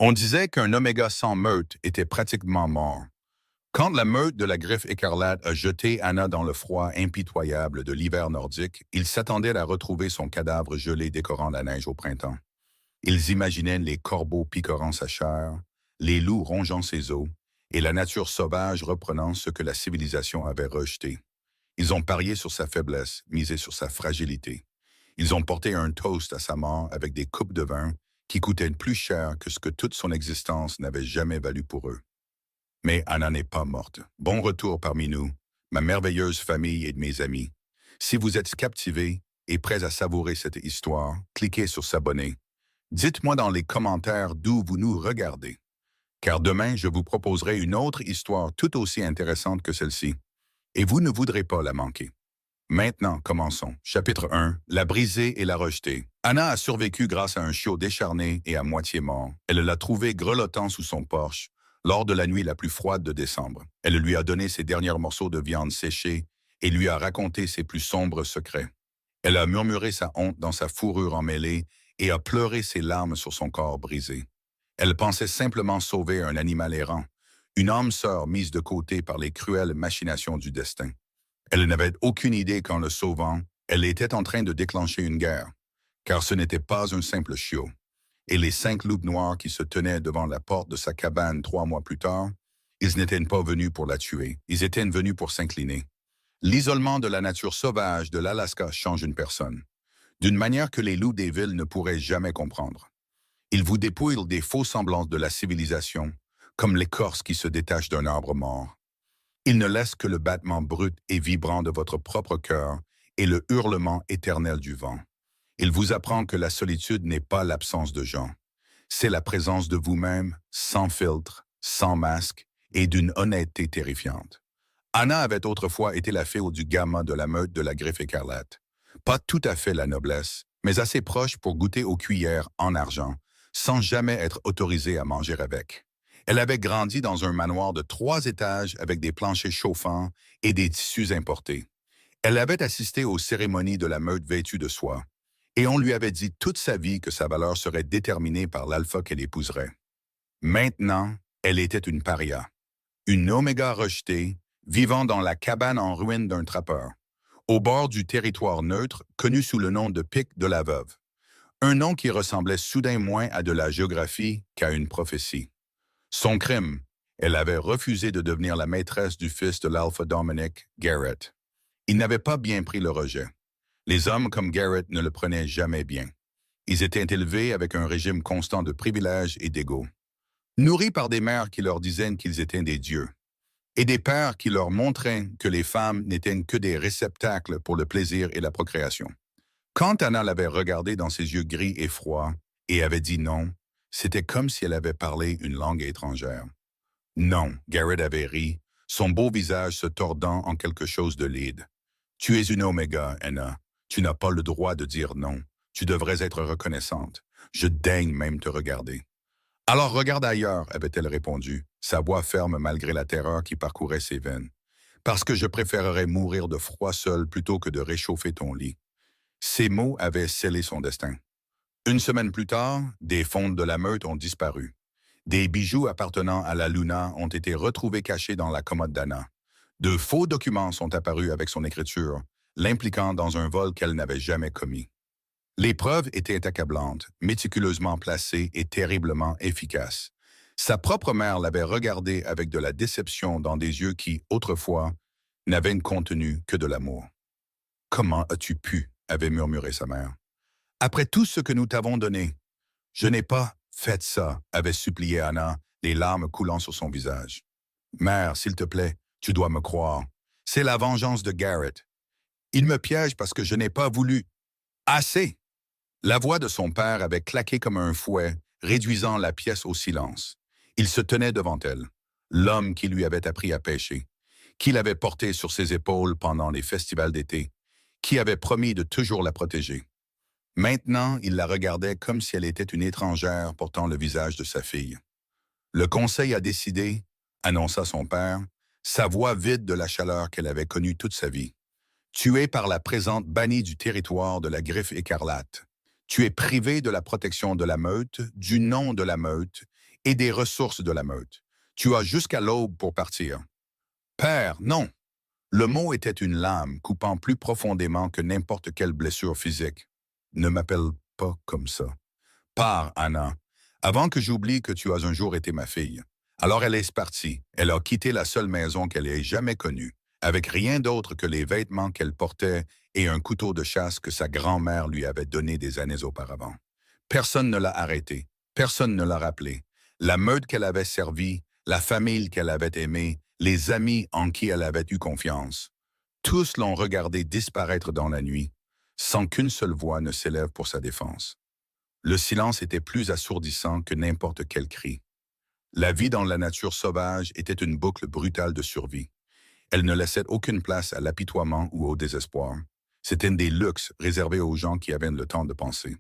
On disait qu'un oméga sans meute était pratiquement mort. Quand la meute de la griffe écarlate a jeté Anna dans le froid impitoyable de l'hiver nordique, ils s'attendaient à retrouver son cadavre gelé décorant la neige au printemps. Ils imaginaient les corbeaux picorant sa chair, les loups rongeant ses os, et la nature sauvage reprenant ce que la civilisation avait rejeté. Ils ont parié sur sa faiblesse, misé sur sa fragilité. Ils ont porté un toast à sa mort avec des coupes de vin qui coûtaient plus cher que ce que toute son existence n'avait jamais valu pour eux. Mais Anna n'est pas morte. Bon retour parmi nous, ma merveilleuse famille et de mes amis. Si vous êtes captivés et prêts à savourer cette histoire, cliquez sur s'abonner. Dites-moi dans les commentaires d'où vous nous regardez, car demain, je vous proposerai une autre histoire tout aussi intéressante que celle-ci, et vous ne voudrez pas la manquer. Maintenant, commençons. Chapitre 1. La brisée et la rejetée. Anna a survécu grâce à un chiot décharné et à moitié mort. Elle l'a trouvé grelottant sous son porche lors de la nuit la plus froide de décembre. Elle lui a donné ses derniers morceaux de viande séchée et lui a raconté ses plus sombres secrets. Elle a murmuré sa honte dans sa fourrure emmêlée et a pleuré ses larmes sur son corps brisé. Elle pensait simplement sauver un animal errant, une âme sœur mise de côté par les cruelles machinations du destin. Elle n'avait aucune idée qu'en le sauvant, elle était en train de déclencher une guerre, car ce n'était pas un simple chiot. Et les 5 loups noirs qui se tenaient devant la porte de sa cabane 3 mois plus tard, ils n'étaient pas venus pour la tuer, ils étaient venus pour s'incliner. L'isolement de la nature sauvage de l'Alaska change une personne, d'une manière que les loups des villes ne pourraient jamais comprendre. Ils vous dépouillent des faux semblances de la civilisation, comme l'écorce qui se détache d'un arbre mort. Il ne laisse que le battement brut et vibrant de votre propre cœur et le hurlement éternel du vent. Il vous apprend que la solitude n'est pas l'absence de gens. C'est la présence de vous-même, sans filtre, sans masque et d'une honnêteté terrifiante. Anna avait autrefois été la fée du gamma de la meute de la griffe écarlate. Pas tout à fait la noblesse, mais assez proche pour goûter aux cuillères en argent, sans jamais être autorisée à manger avec. Elle avait grandi dans un manoir de 3 étages avec des planchers chauffants et des tissus importés. Elle avait assisté aux cérémonies de la meute vêtue de soie, et on lui avait dit toute sa vie que sa valeur serait déterminée par l'alpha qu'elle épouserait. Maintenant, elle était une paria, une oméga rejetée, vivant dans la cabane en ruine d'un trappeur, au bord du territoire neutre connu sous le nom de Pic de la Veuve, un nom qui ressemblait soudain moins à de la géographie qu'à une prophétie. Son crime, elle avait refusé de devenir la maîtresse du fils de l'Alpha Dominic, Garrett. Il n'avait pas bien pris le rejet. Les hommes comme Garrett ne le prenaient jamais bien. Ils étaient élevés avec un régime constant de privilèges et d'ego, nourris par des mères qui leur disaient qu'ils étaient des dieux, et des pères qui leur montraient que les femmes n'étaient que des réceptacles pour le plaisir et la procréation. Quand Anna l'avait regardé dans ses yeux gris et froids et avait dit non, c'était comme si elle avait parlé une langue étrangère. Non, Garrett avait ri, son beau visage se tordant en quelque chose de laide. Tu es une oméga, Anna. Tu n'as pas le droit de dire non. Tu devrais être reconnaissante. Je daigne même te regarder. Alors regarde ailleurs, avait-elle répondu, sa voix ferme malgré la terreur qui parcourait ses veines. Parce que je préférerais mourir de froid seul plutôt que de réchauffer ton lit. Ces mots avaient scellé son destin. Une semaine plus tard, des fonds de la meute ont disparu. Des bijoux appartenant à la Luna ont été retrouvés cachés dans la commode d'Anna. De faux documents sont apparus avec son écriture, l'impliquant dans un vol qu'elle n'avait jamais commis. Les preuves étaient accablantes, méticuleusement placées et terriblement efficaces. Sa propre mère l'avait regardée avec de la déception dans des yeux qui, autrefois, n'avaient contenu que de l'amour. « Comment as-tu pu ?» avait murmuré sa mère. « Après tout ce que nous t'avons donné. »« Je n'ai pas fait ça » avait supplié Anna, les larmes coulant sur son visage. « Mère, s'il te plaît, tu dois me croire. C'est la vengeance de Garrett. Il me piège parce que je n'ai pas voulu. Assez !» La voix de son père avait claqué comme un fouet, réduisant la pièce au silence. Il se tenait devant elle, l'homme qui lui avait appris à pêcher, qui l'avait porté sur ses épaules pendant les festivals d'été, qui avait promis de toujours la protéger. Maintenant, il la regardait comme si elle était une étrangère portant le visage de sa fille. « Le conseil a décidé, » annonça son père, sa voix vide de la chaleur qu'elle avait connue toute sa vie. « Tu es par la présente bannie du territoire de la griffe écarlate. Tu es privé de la protection de la meute, du nom de la meute et des ressources de la meute. Tu as jusqu'à l'aube pour partir. Père, non. Le mot était une lame coupant plus profondément que n'importe quelle blessure physique. Ne m'appelle pas comme ça. Pars, Anna, avant que j'oublie que tu as un jour été ma fille. Alors elle est partie. Elle a quitté la seule maison qu'elle ait jamais connue, avec rien d'autre que les vêtements qu'elle portait et un couteau de chasse que sa grand-mère lui avait donné des années auparavant. Personne ne l'a arrêtée. Personne ne l'a rappelée. La meute qu'elle avait servie, la famille qu'elle avait aimée, les amis en qui elle avait eu confiance. Tous l'ont regardé disparaître dans la nuit, sans qu'une seule voix ne s'élève pour sa défense. Le silence était plus assourdissant que n'importe quel cri. La vie dans la nature sauvage était une boucle brutale de survie. Elle ne laissait aucune place à l'apitoiement ou au désespoir. C'était des luxes réservés aux gens qui avaient le temps de penser.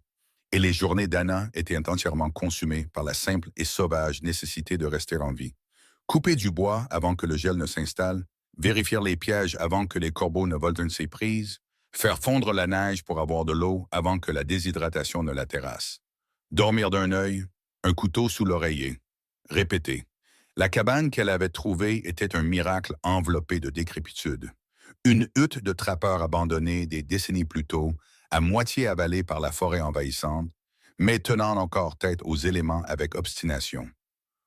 Et les journées d'Anna étaient entièrement consumées par la simple et sauvage nécessité de rester en vie. Couper du bois avant que le gel ne s'installe, vérifier les pièges avant que les corbeaux ne volent ses prises, faire fondre la neige pour avoir de l'eau avant que la déshydratation ne la terrasse. Dormir d'un œil, un couteau sous l'oreiller. Répéter. La cabane qu'elle avait trouvée était un miracle enveloppé de décrépitude. Une hutte de trappeurs abandonnée des décennies plus tôt, à moitié avalée par la forêt envahissante, mais tenant encore tête aux éléments avec obstination.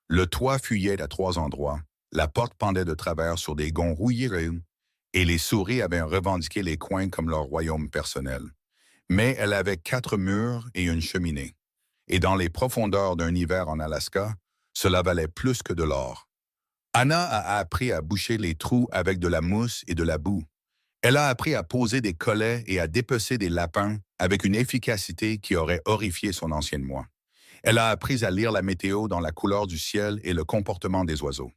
Le toit fuyait à 3 endroits, la porte pendait de travers sur des gonds rouillés et les souris avaient revendiqué les coins comme leur royaume personnel. Mais elle avait 4 murs et une cheminée. Et dans les profondeurs d'un hiver en Alaska, cela valait plus que de l'or. Anna a appris à boucher les trous avec de la mousse et de la boue. Elle a appris à poser des collets et à dépecer des lapins avec une efficacité qui aurait horrifié son ancienne moi. Elle a appris à lire la météo dans la couleur du ciel et le comportement des oiseaux.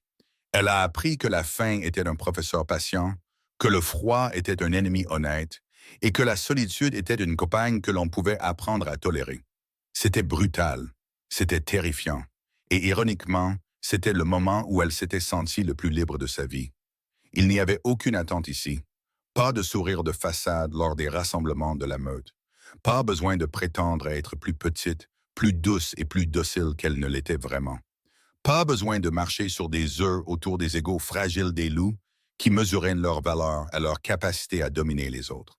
Elle a appris que la faim était un professeur patient, que le froid était un ennemi honnête et que la solitude était une compagne que l'on pouvait apprendre à tolérer. C'était brutal, c'était terrifiant, et ironiquement, c'était le moment où elle s'était sentie le plus libre de sa vie. Il n'y avait aucune attente ici, pas de sourire de façade lors des rassemblements de la meute, pas besoin de prétendre être plus petite, plus douce et plus docile qu'elle ne l'était vraiment. Pas besoin de marcher sur des œufs autour des égaux fragiles des loups qui mesuraient leur valeur à leur capacité à dominer les autres.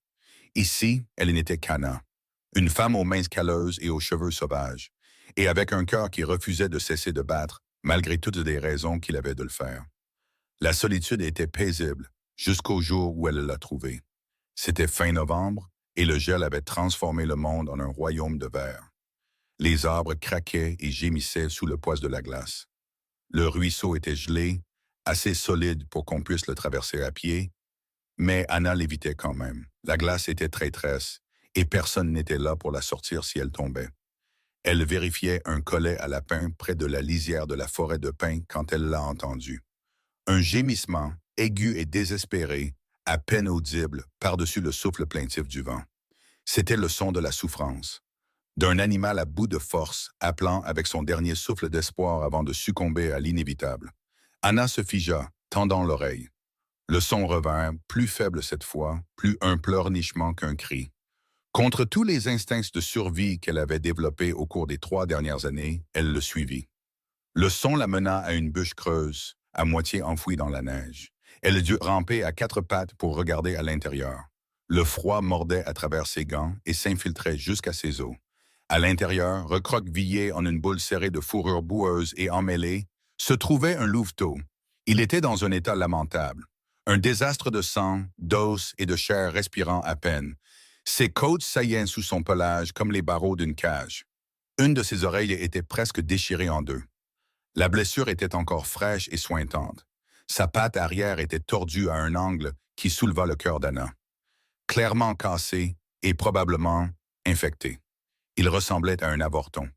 Ici, elle n'était qu'Anna, une femme aux mains calleuses et aux cheveux sauvages, et avec un cœur qui refusait de cesser de battre, malgré toutes les raisons qu'il avait de le faire. La solitude était paisible, jusqu'au jour où elle l'a trouvée. C'était fin novembre, et le gel avait transformé le monde en un royaume de verre. Les arbres craquaient et gémissaient sous le poids de la glace. Le ruisseau était gelé, assez solide pour qu'on puisse le traverser à pied, mais Anna l'évitait quand même. La glace était traîtresse, et personne n'était là pour la sortir si elle tombait. Elle vérifiait un collet à lapin près de la lisière de la forêt de pins quand elle l'a entendu. Un gémissement, aigu et désespéré, à peine audible par-dessus le souffle plaintif du vent. C'était le son de la souffrance, d'un animal à bout de force, appelant avec son dernier souffle d'espoir avant de succomber à l'inévitable. Anna se figea, tendant l'oreille. Le son revint, plus faible cette fois, plus un pleurnichement qu'un cri. Contre tous les instincts de survie qu'elle avait développés au cours des 3 dernières années, elle le suivit. Le son la mena à une bûche creuse, à moitié enfouie dans la neige. Elle dut ramper à 4 pattes pour regarder à l'intérieur. Le froid mordait à travers ses gants et s'infiltrait jusqu'à ses os. À l'intérieur, recroquevillé en une boule serrée de fourrure boueuse et emmêlée, se trouvait un louveteau. Il était dans un état lamentable. Un désastre de sang, d'os et de chair respirant à peine. Ses côtes saillaient sous son pelage comme les barreaux d'une cage. Une de ses oreilles était presque déchirée en 2. La blessure était encore fraîche et sointante. Sa patte arrière était tordue à un angle qui souleva le cœur d'Anna. Clairement cassé et probablement infecté. Il ressemblait à un avorton.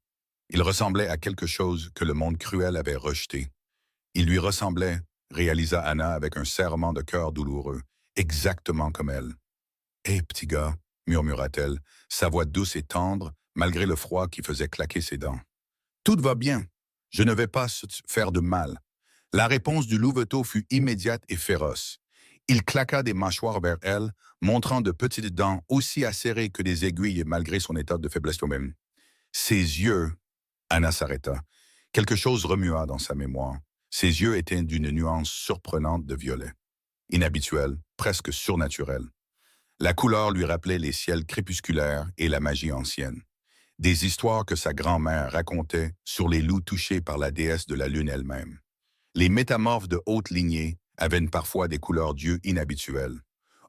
Il ressemblait à quelque chose que le monde cruel avait rejeté. Il lui ressemblait, réalisa Anna avec un serrement de cœur douloureux, exactement comme elle. « Hé, petit gars », murmura-t-elle, sa voix douce et tendre, malgré le froid qui faisait claquer ses dents. « Tout va bien. Je ne vais pas se faire de mal. » La réponse du louveteau fut immédiate et féroce. Il claqua des mâchoires vers elle, montrant de petites dents aussi acérées que des aiguilles malgré son état de faiblesse lui-même. Ses yeux... Anna s'arrêta. Quelque chose remua dans sa mémoire. Ses yeux étaient d'une nuance surprenante de violet. Inhabituel, presque surnaturel. La couleur lui rappelait les ciels crépusculaires et la magie ancienne. Des histoires que sa grand-mère racontait sur les loups touchés par la déesse de la lune elle-même. Les métamorphes de haute lignée avaient parfois des couleurs d'yeux inhabituelles.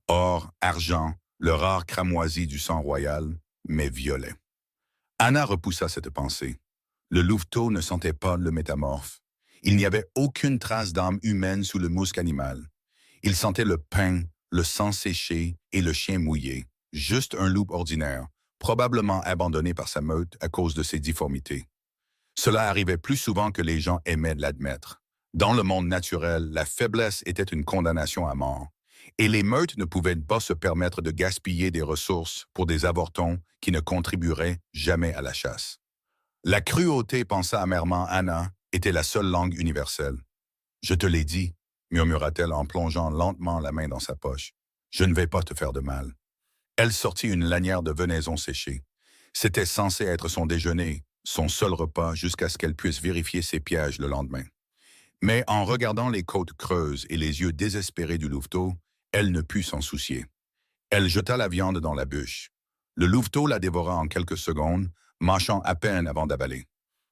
Or, argent, le rare cramoisi du sang royal, mais violet. Anna repoussa cette pensée. Le louveteau ne sentait pas le métamorphe. Il n'y avait aucune trace d'âme humaine sous le mousque animal. Il sentait le pain, le sang séché et le chien mouillé. Juste un loup ordinaire, probablement abandonné par sa meute à cause de ses difformités. Cela arrivait plus souvent que les gens aimaient l'admettre. Dans le monde naturel, la faiblesse était une condamnation à mort. Et les meutes ne pouvaient pas se permettre de gaspiller des ressources pour des avortons qui ne contribueraient jamais à la chasse. La cruauté, pensa amèrement Anna, était la seule langue universelle. « Je te l'ai dit », murmura-t-elle en plongeant lentement la main dans sa poche. « Je ne vais pas te faire de mal. » Elle sortit une lanière de venaison séchée. C'était censé être son déjeuner, son seul repas jusqu'à ce qu'elle puisse vérifier ses pièges le lendemain. Mais en regardant les côtes creuses et les yeux désespérés du louveteau, elle ne put s'en soucier. Elle jeta la viande dans la bûche. Le louveteau la dévora en quelques secondes, mâchant à peine avant d'avaler.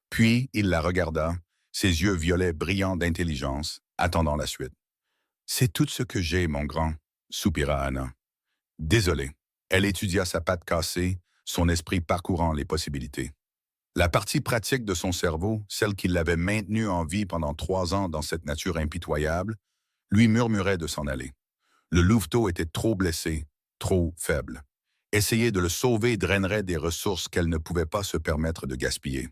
Puis il la regarda, ses yeux violets brillants d'intelligence, attendant la suite. « C'est tout ce que j'ai, mon grand, » soupira Anna. Désolée. Elle étudia sa patte cassée, son esprit parcourant les possibilités. La partie pratique de son cerveau, celle qui l'avait maintenue en vie pendant 3 ans dans cette nature impitoyable, lui murmurait de s'en aller. Le louveteau était trop blessé, trop faible. Essayer de le sauver drainerait des ressources qu'elle ne pouvait pas se permettre de gaspiller.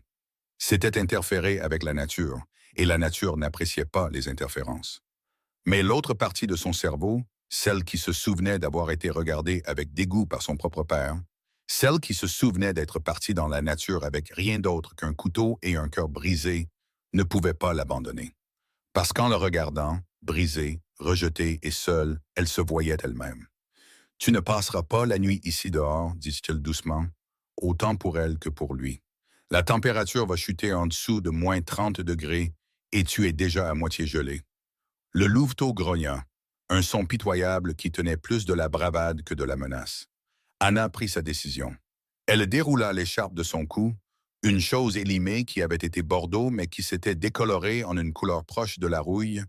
C'était interférer avec la nature, et la nature n'appréciait pas les interférences. Mais l'autre partie de son cerveau, celle qui se souvenait d'avoir été regardée avec dégoût par son propre père, celle qui se souvenait d'être partie dans la nature avec rien d'autre qu'un couteau et un cœur brisé, ne pouvait pas l'abandonner. Parce qu'en le regardant, brisée, rejetée et seule, elle se voyait elle-même. « Tu ne passeras pas la nuit ici dehors, dit-il doucement, autant pour elle que pour lui. La température va chuter en dessous de moins 30 degrés et tu es déjà à moitié gelé. » Le louveteau grogna, un son pitoyable qui tenait plus de la bravade que de la menace. Anna prit sa décision. Elle déroula l'écharpe de son cou, une chose élimée qui avait été bordeaux mais qui s'était décolorée en une couleur proche de la rouille,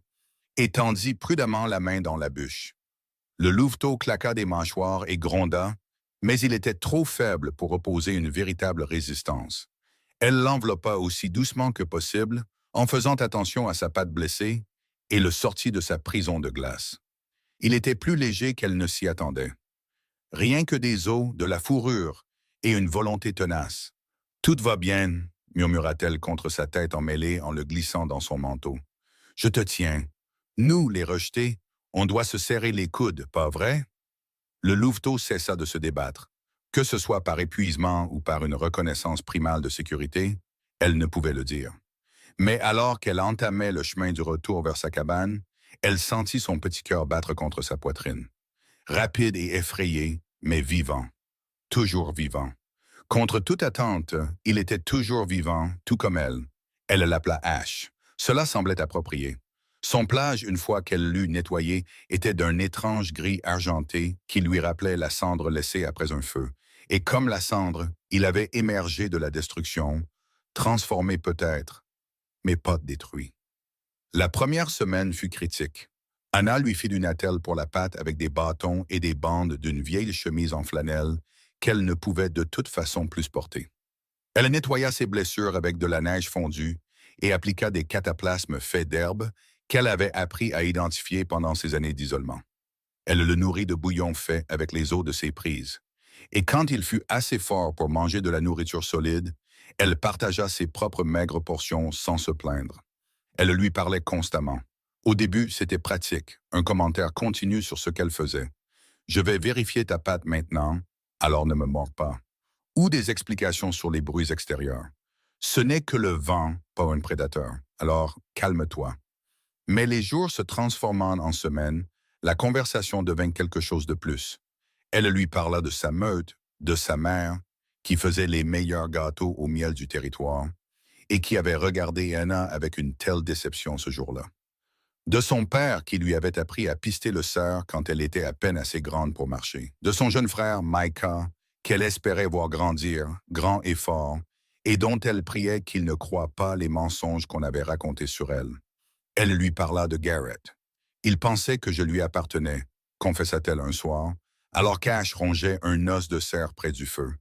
et tendit prudemment la main dans la bûche. Le louveteau claqua des mâchoires et gronda, mais il était trop faible pour opposer une véritable résistance. Elle l'enveloppa aussi doucement que possible, en faisant attention à sa patte blessée, et le sortit de sa prison de glace. Il était plus léger qu'elle ne s'y attendait. Rien que des os, de la fourrure et une volonté tenace. « Tout va bien, » murmura-t-elle contre sa tête emmêlée en le glissant dans son manteau. « Je te tiens. Nous, les rejetés, on doit se serrer les coudes, pas vrai? » Le louveteau cessa de se débattre. Que ce soit par épuisement ou par une reconnaissance primale de sécurité, elle ne pouvait le dire. Mais alors qu'elle entamait le chemin du retour vers sa cabane, elle sentit son petit cœur battre contre sa poitrine. Rapide et effrayé, mais vivant. Toujours vivant. Contre toute attente, il était toujours vivant, tout comme elle. Elle l'appela Ash. Cela semblait approprié. Son plage, une fois qu'elle l'eut nettoyé, était d'un étrange gris argenté qui lui rappelait la cendre laissée après un feu. Et comme la cendre, il avait émergé de la destruction, transformé peut-être, mais pas détruit. La première semaine fut critique. Anna lui fit une attelle pour la pâte avec des bâtons et des bandes d'une vieille chemise en flanelle qu'elle ne pouvait de toute façon plus porter. Elle nettoya ses blessures avec de la neige fondue et appliqua des cataplasmes faits d'herbe qu'elle avait appris à identifier pendant ses années d'isolement. Elle le nourrit de bouillon fait avec les os de ses prises. Et quand il fut assez fort pour manger de la nourriture solide, elle partagea ses propres maigres portions sans se plaindre. Elle lui parlait constamment. Au début, c'était pratique, un commentaire continu sur ce qu'elle faisait. « Je vais vérifier ta pâte maintenant, alors ne me mords pas. » Ou des explications sur les bruits extérieurs. « Ce n'est que le vent, pas un prédateur, alors calme-toi. » Mais les jours se transformant en semaines, la conversation devint quelque chose de plus. Elle lui parla de sa meute, de sa mère, qui faisait les meilleurs gâteaux au miel du territoire, et qui avait regardé Anna avec une telle déception ce jour-là. De son père qui lui avait appris à pister le cerf quand elle était à peine assez grande pour marcher. De son jeune frère Micah, qu'elle espérait voir grandir, grand et fort, et dont elle priait qu'il ne croie pas les mensonges qu'on avait racontés sur elle. Elle lui parla de Garrett. Il pensait que je lui appartenais, confessa-t-elle un soir, alors qu'Ash rongeait un os de cerf près du feu.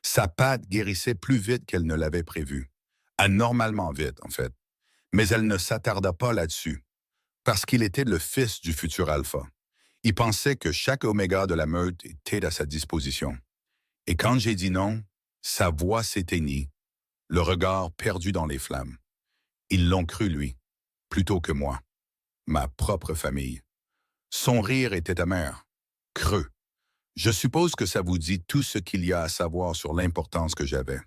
Sa patte guérissait plus vite qu'elle ne l'avait prévu. Anormalement vite, en fait. Mais elle ne s'attarda pas là-dessus, parce qu'il était le fils du futur alpha. Il pensait que chaque oméga de la meute était à sa disposition. Et quand j'ai dit non, sa voix s'éteignit, le regard perdu dans les flammes. Ils l'ont cru, lui, plutôt que moi, ma propre famille. Son rire était amer, creux. Je suppose que ça vous dit tout ce qu'il y a à savoir sur l'importance que j'avais.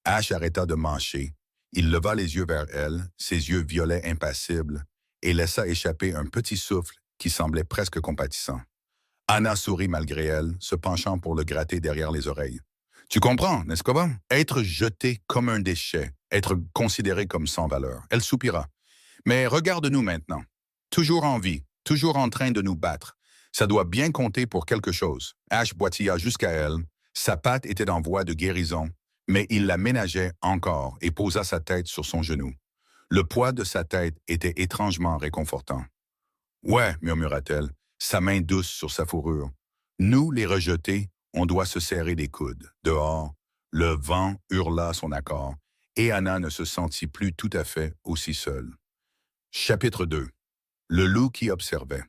Ash arrêta de mâcher. Il leva les yeux vers elle, ses yeux violets impassibles, et laissa échapper un petit souffle qui semblait presque compatissant. Anna sourit malgré elle, se penchant pour le gratter derrière les oreilles. Tu comprends, n'est-ce pas? Être jeté comme un déchet, être considéré comme sans valeur. Elle soupira. Mais regarde-nous maintenant. Toujours en vie, toujours en train de nous battre. Ça doit bien compter pour quelque chose. Ash boitilla jusqu'à elle. Sa patte était en voie de guérison, mais il la ménageait encore et posa sa tête sur son genou. Le poids de sa tête était étrangement réconfortant. « Ouais, murmura-t-elle, sa main douce sur sa fourrure. Nous, les rejetés, on doit se serrer les coudes. Dehors, le vent hurla son accord, et Anna ne se sentit plus tout à fait aussi seule. Chapitre 2. Le loup qui observait.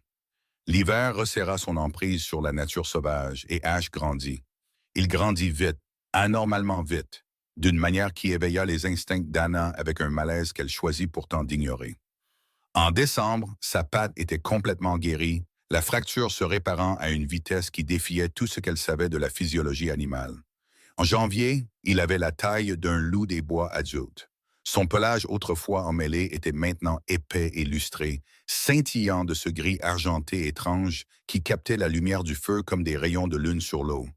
L'hiver resserra son emprise sur la nature sauvage et Ash grandit. Il grandit vite, anormalement vite, d'une manière qui éveilla les instincts d'Anna avec un malaise qu'elle choisit pourtant d'ignorer. En décembre, sa patte était complètement guérie, la fracture se réparant à une vitesse qui défiait tout ce qu'elle savait de la physiologie animale. En janvier, il avait la taille d'un loup des bois adulte. Son pelage autrefois emmêlé était maintenant épais et lustré, scintillant de ce gris argenté étrange qui captait la lumière du feu comme des rayons de lune sur l'eau.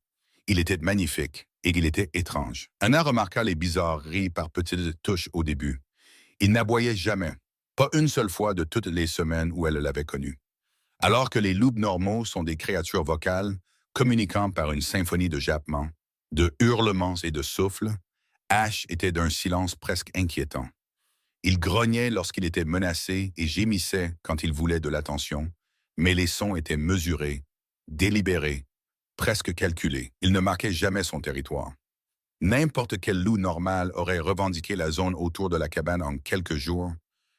Il était magnifique et il était étrange. Anna remarqua les bizarreries par petites touches au début. Il n'aboyait jamais, pas une seule fois de toutes les semaines où elle l'avait connu. Alors que les loups normaux sont des créatures vocales, communiquant par une symphonie de jappements, de hurlements et de souffles, Ash était d'un silence presque inquiétant. Il grognait lorsqu'il était menacé et gémissait quand il voulait de l'attention, mais les sons étaient mesurés, délibérés, presque calculés. Il ne marquait jamais son territoire. N'importe quel loup normal aurait revendiqué la zone autour de la cabane en quelques jours,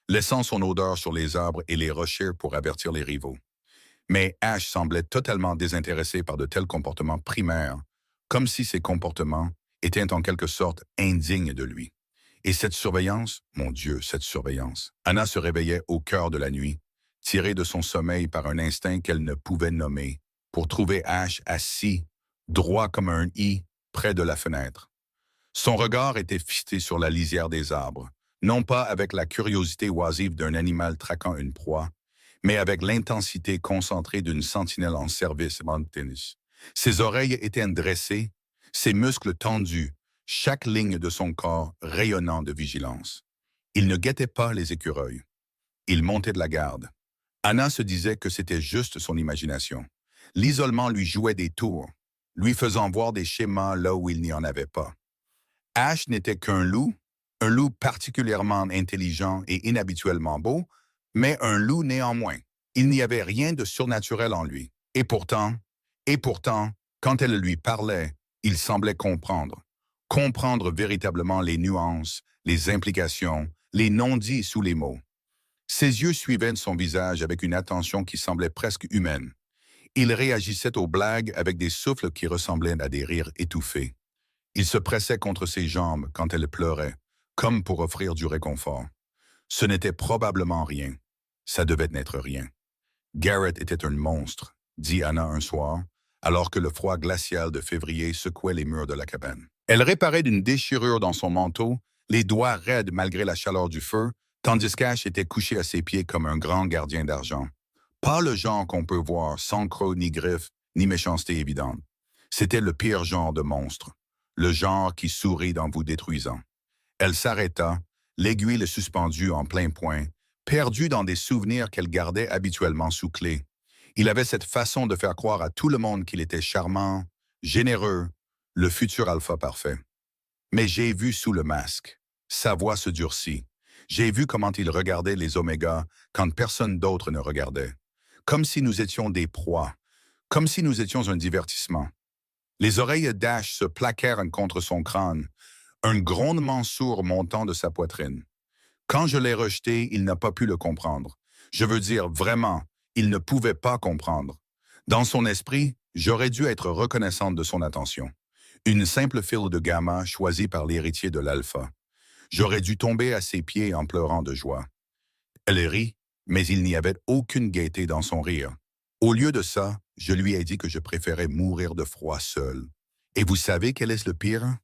laissant son odeur sur les arbres et les rochers pour avertir les rivaux. Mais Ash semblait totalement désintéressé par de tels comportements primaires, comme si ces comportements étaient en quelque sorte indignes de lui. Et cette surveillance, mon Dieu, cette surveillance. Anna se réveillait au cœur de la nuit, tirée de son sommeil par un instinct qu'elle ne pouvait nommer, pour trouver Ash assis, droit comme un i, près de la fenêtre. Son regard était fixé sur la lisière des arbres, non pas avec la curiosité oisive d'un animal traquant une proie, mais avec l'intensité concentrée d'une sentinelle en service en tennis. Ses oreilles étaient dressées, ses muscles tendus, chaque ligne de son corps rayonnant de vigilance. Il ne guettait pas les écureuils. Il montait de la garde. Anna se disait que c'était juste son imagination. L'isolement lui jouait des tours, lui faisant voir des schémas là où il n'y en avait pas. Ash n'était qu'un loup, un loup particulièrement intelligent et inhabituellement beau, mais un loup néanmoins. Il n'y avait rien de surnaturel en lui. Et pourtant, quand elle lui parlait, il semblait comprendre véritablement les nuances, les implications, les non-dits sous les mots. Ses yeux suivaient son visage avec une attention qui semblait presque humaine. Il réagissait aux blagues avec des souffles qui ressemblaient à des rires étouffés. Il se pressait contre ses jambes quand elle pleurait, comme pour offrir du réconfort. Ce n'était probablement rien. Ça devait n'être rien. Garrett était un monstre, dit Anna un soir, alors que le froid glacial de février secouait les murs de la cabane. Elle réparait d'une déchirure dans son manteau, les doigts raides malgré la chaleur du feu, tandis qu'Ash était couché à ses pieds comme un grand gardien d'argent. Pas le genre qu'on peut voir sans crocs ni griffes, ni méchanceté évidente. C'était le pire genre de monstre, le genre qui sourit en vous détruisant. Elle s'arrêta, l'aiguille suspendue en plein point, perdue dans des souvenirs qu'elle gardait habituellement sous clé. Il avait cette façon de faire croire à tout le monde qu'il était charmant, généreux, le futur alpha parfait. Mais j'ai vu sous le masque. Sa voix se durcit. J'ai vu comment il regardait les omégas quand personne d'autre ne regardait. Comme si nous étions des proies, comme si nous étions un divertissement. Les oreilles d'Ash se plaquèrent contre son crâne, un grondement sourd montant de sa poitrine. Quand je l'ai rejeté, il n'a pas pu le comprendre. Je veux dire, vraiment, il ne pouvait pas comprendre. Dans son esprit, j'aurais dû être reconnaissante de son attention. Une simple file de gamma choisie par l'héritier de l'alpha. J'aurais dû tomber à ses pieds en pleurant de joie. Elle rit, mais il n'y avait aucune gaieté dans son rire. Au lieu de ça, je lui ai dit que je préférais mourir de froid seul. Et vous savez quel est le pire?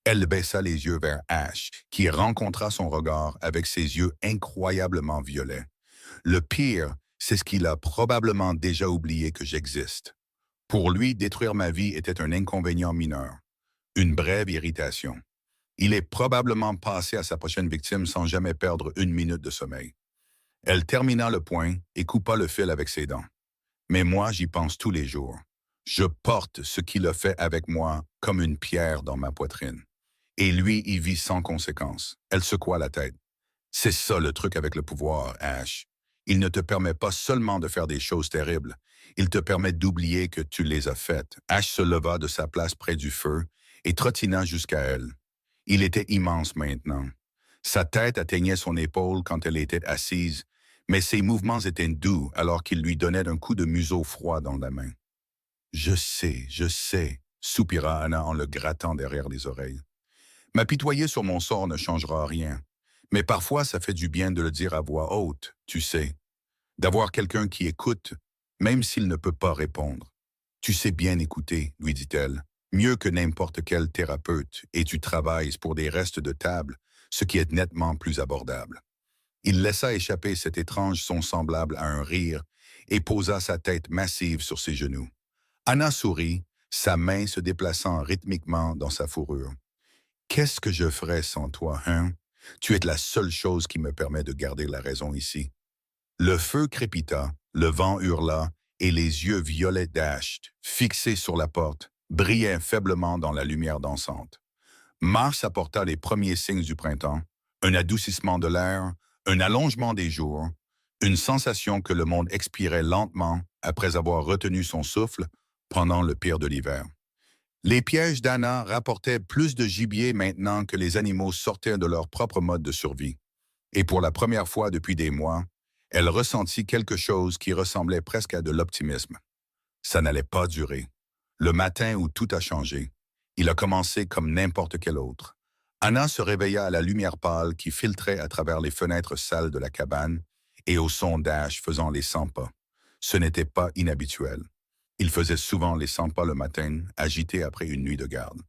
Elle baissa les yeux vers Ash, qui rencontra son regard avec ses yeux incroyablement violets. Le pire, c'est ce qu'il a probablement déjà oublié que j'existe. Pour lui, détruire ma vie était un inconvénient mineur, une brève irritation. Il est probablement passé à sa prochaine victime sans jamais perdre une minute de sommeil. Elle termina le point et coupa le fil avec ses dents. Mais moi, j'y pense tous les jours. Je porte ce qu'il a fait avec moi comme une pierre dans ma poitrine. Et lui y vit sans conséquence. Elle secoua la tête. C'est ça le truc avec le pouvoir, Ash. Il ne te permet pas seulement de faire des choses terribles, il te permet d'oublier que tu les as faites. Ash se leva de sa place près du feu et trottina jusqu'à elle. Il était immense maintenant. Sa tête atteignait son épaule quand elle était assise, mais ses mouvements étaient doux alors qu'il lui donnait un coup de museau froid dans la main. Je sais, soupira Anna en le grattant derrière les oreilles. M'apitoyer sur mon sort ne changera rien, mais parfois ça fait du bien de le dire à voix haute, tu sais, d'avoir quelqu'un qui écoute, même s'il ne peut pas répondre. Tu sais bien écouter, lui dit-elle, mieux que n'importe quel thérapeute, et tu travailles pour des restes de table, ce qui est nettement plus abordable. Il laissa échapper cet étrange son semblable à un rire et posa sa tête massive sur ses genoux. Anna sourit, sa main se déplaçant rythmiquement dans sa fourrure. Qu'est-ce que je ferais sans toi, hein? Tu es la seule chose qui me permet de garder la raison ici. Le feu crépita, le vent hurla, et les yeux violets d'Ash, fixés sur la porte, brillaient faiblement dans la lumière dansante. Mars apporta les premiers signes du printemps, un adoucissement de l'air, un allongement des jours, une sensation que le monde expirait lentement après avoir retenu son souffle pendant le pire de l'hiver. Les pièges d'Anna rapportaient plus de gibier maintenant que les animaux sortaient de leur propre mode de survie. Et pour la première fois depuis des mois, elle ressentit quelque chose qui ressemblait presque à de l'optimisme. Ça n'allait pas durer. Le matin où tout a changé, il a commencé comme n'importe quel autre. Anna se réveilla à la lumière pâle qui filtrait à travers les fenêtres sales de la cabane et au son d'Ash faisant les 100 pas. Ce n'était pas inhabituel. Il faisait souvent les 100 pas le matin, agité après une nuit de garde.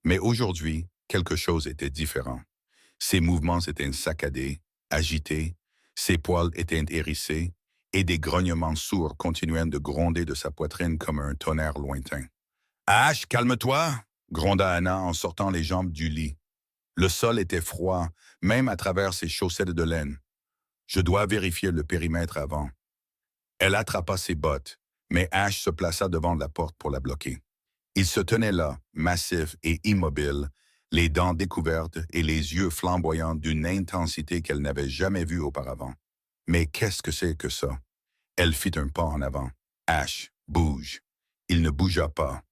Mais aujourd'hui, quelque chose était différent. Ses mouvements étaient saccadés, agités, ses poils étaient hérissés, et des grognements sourds continuaient de gronder de sa poitrine comme un tonnerre lointain. « Ash, calme-toi !» gronda Anna en sortant les jambes du lit. Le sol était froid, même à travers ses chaussettes de laine. « Je dois vérifier le périmètre avant. » Elle attrapa ses bottes, mais Ash se plaça devant la porte pour la bloquer. Il se tenait là, massif et immobile, les dents découvertes et les yeux flamboyants d'une intensité qu'elle n'avait jamais vue auparavant. Mais qu'est-ce que c'est que ça? Elle fit un pas en avant. Ash, bouge. Il ne bougea pas.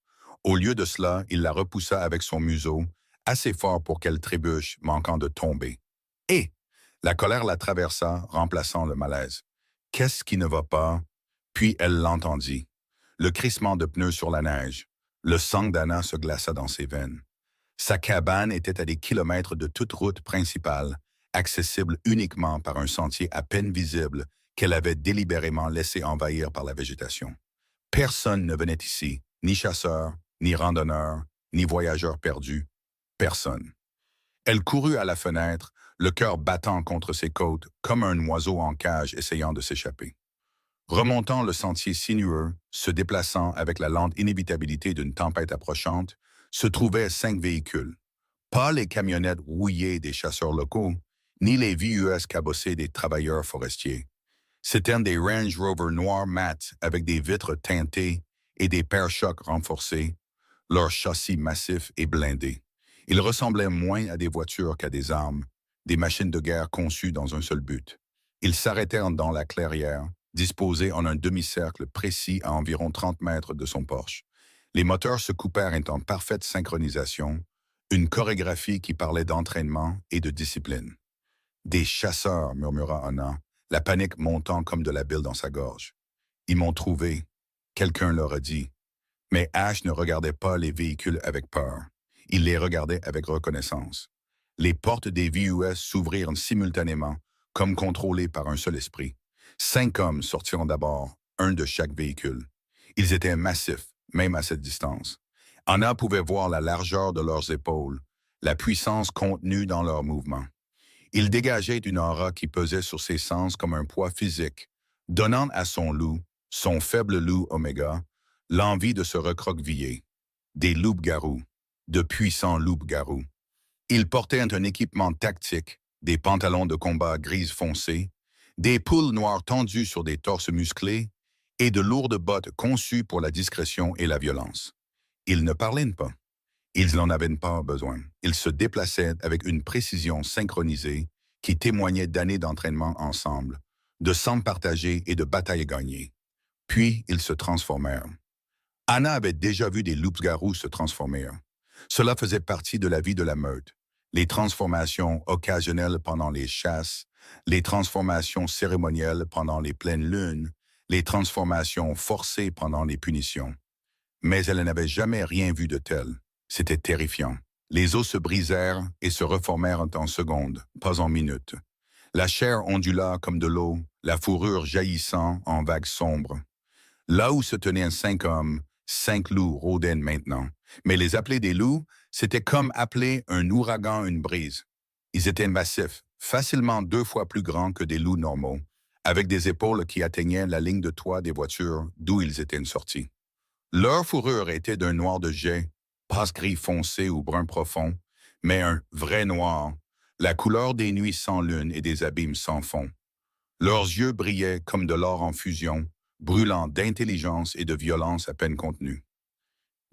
Au lieu de cela, il la repoussa avec son museau, assez fort pour qu'elle trébuche, manquant de tomber. Et la colère la traversa, remplaçant le malaise. Qu'est-ce qui ne va pas? Puis elle l'entendit. Le crissement de pneus sur la neige. Le sang d'Anna se glaça dans ses veines. Sa cabane était à des kilomètres de toute route principale, accessible uniquement par un sentier à peine visible qu'elle avait délibérément laissé envahir par la végétation. Personne ne venait ici, ni chasseurs, ni randonneurs, ni voyageurs perdus. Personne. Elle courut à la fenêtre, le cœur battant contre ses côtes, comme un oiseau en cage essayant de s'échapper. Remontant le sentier sinueux, se déplaçant avec la lente inévitabilité d'une tempête approchante, se trouvaient 5 véhicules. Pas les camionnettes rouillées des chasseurs locaux, ni les VUS cabossés des travailleurs forestiers. C'étaient des Range Rover noirs mat avec des vitres teintées et des pare-chocs renforcés, leurs châssis massifs et blindés. Ils ressemblaient moins à des voitures qu'à des armes, des machines de guerre conçues dans un seul but. Ils s'arrêtèrent dans la clairière, disposés en un demi-cercle précis à environ 30 mètres de son porche. Les moteurs se coupèrent en parfaite synchronisation, une chorégraphie qui parlait d'entraînement et de discipline. Des chasseurs, murmura Anna, la panique montant comme de la bile dans sa gorge. Ils m'ont trouvé, quelqu'un leur a dit. Mais Ash ne regardait pas les véhicules avec peur. Il les regardait avec reconnaissance. Les portes des VUS s'ouvrirent simultanément, comme contrôlées par un seul esprit. 5 hommes sortirent d'abord, un de chaque véhicule. Ils étaient massifs, même à cette distance. Anna pouvait voir la largeur de leurs épaules, la puissance contenue dans leurs mouvements. Ils dégageaient une aura qui pesait sur ses sens comme un poids physique, donnant à son loup, son faible loup Oméga, l'envie de se recroqueviller. Des loups-garous, de puissants loups-garous. Ils portaient un équipement tactique, des pantalons de combat gris foncés, des poules noires tendues sur des torses musclés et de lourdes bottes conçues pour la discrétion et la violence. Ils ne parlaient pas. Ils n'en avaient pas besoin. Ils se déplaçaient avec une précision synchronisée qui témoignait d'années d'entraînement ensemble, de sang partagé et de batailles gagnées. Puis, ils se transformèrent. Anna avait déjà vu des loups-garous se transformer. Cela faisait partie de la vie de la meute. Les transformations occasionnelles pendant les chasses, les transformations cérémonielles pendant les pleines lunes, les transformations forcées pendant les punitions. Mais elle n'avait jamais rien vu de tel. C'était terrifiant. Les os se brisèrent et se reformèrent en secondes, pas en minutes. La chair ondula comme de l'eau, la fourrure jaillissant en vagues sombres. Là où se tenaient 5 hommes, 5 loups rôdaient maintenant. Mais les appeler des loups, c'était comme appeler un ouragan une brise. Ils étaient massifs, facilement 2 fois plus grands que des loups normaux, avec des épaules qui atteignaient la ligne de toit des voitures d'où ils étaient sortis. Leur fourrure était d'un noir de jet, pas gris foncé ou brun profond, mais un vrai noir, la couleur des nuits sans lune et des abîmes sans fond. Leurs yeux brillaient comme de l'or en fusion, brûlant d'intelligence et de violence à peine contenue.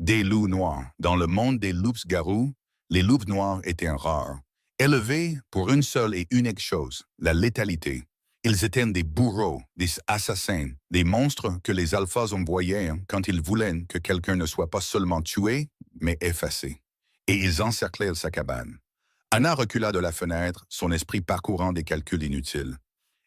Des loups noirs. Dans le monde des loups-garous, les loups noirs étaient rares, élevés pour une seule et unique chose, la létalité. Ils étaient des bourreaux, des assassins, des monstres que les alphas envoyaient quand ils voulaient que quelqu'un ne soit pas seulement tué, mais effacé. Et ils encerclèrent sa cabane. Anna recula de la fenêtre, son esprit parcourant des calculs inutiles.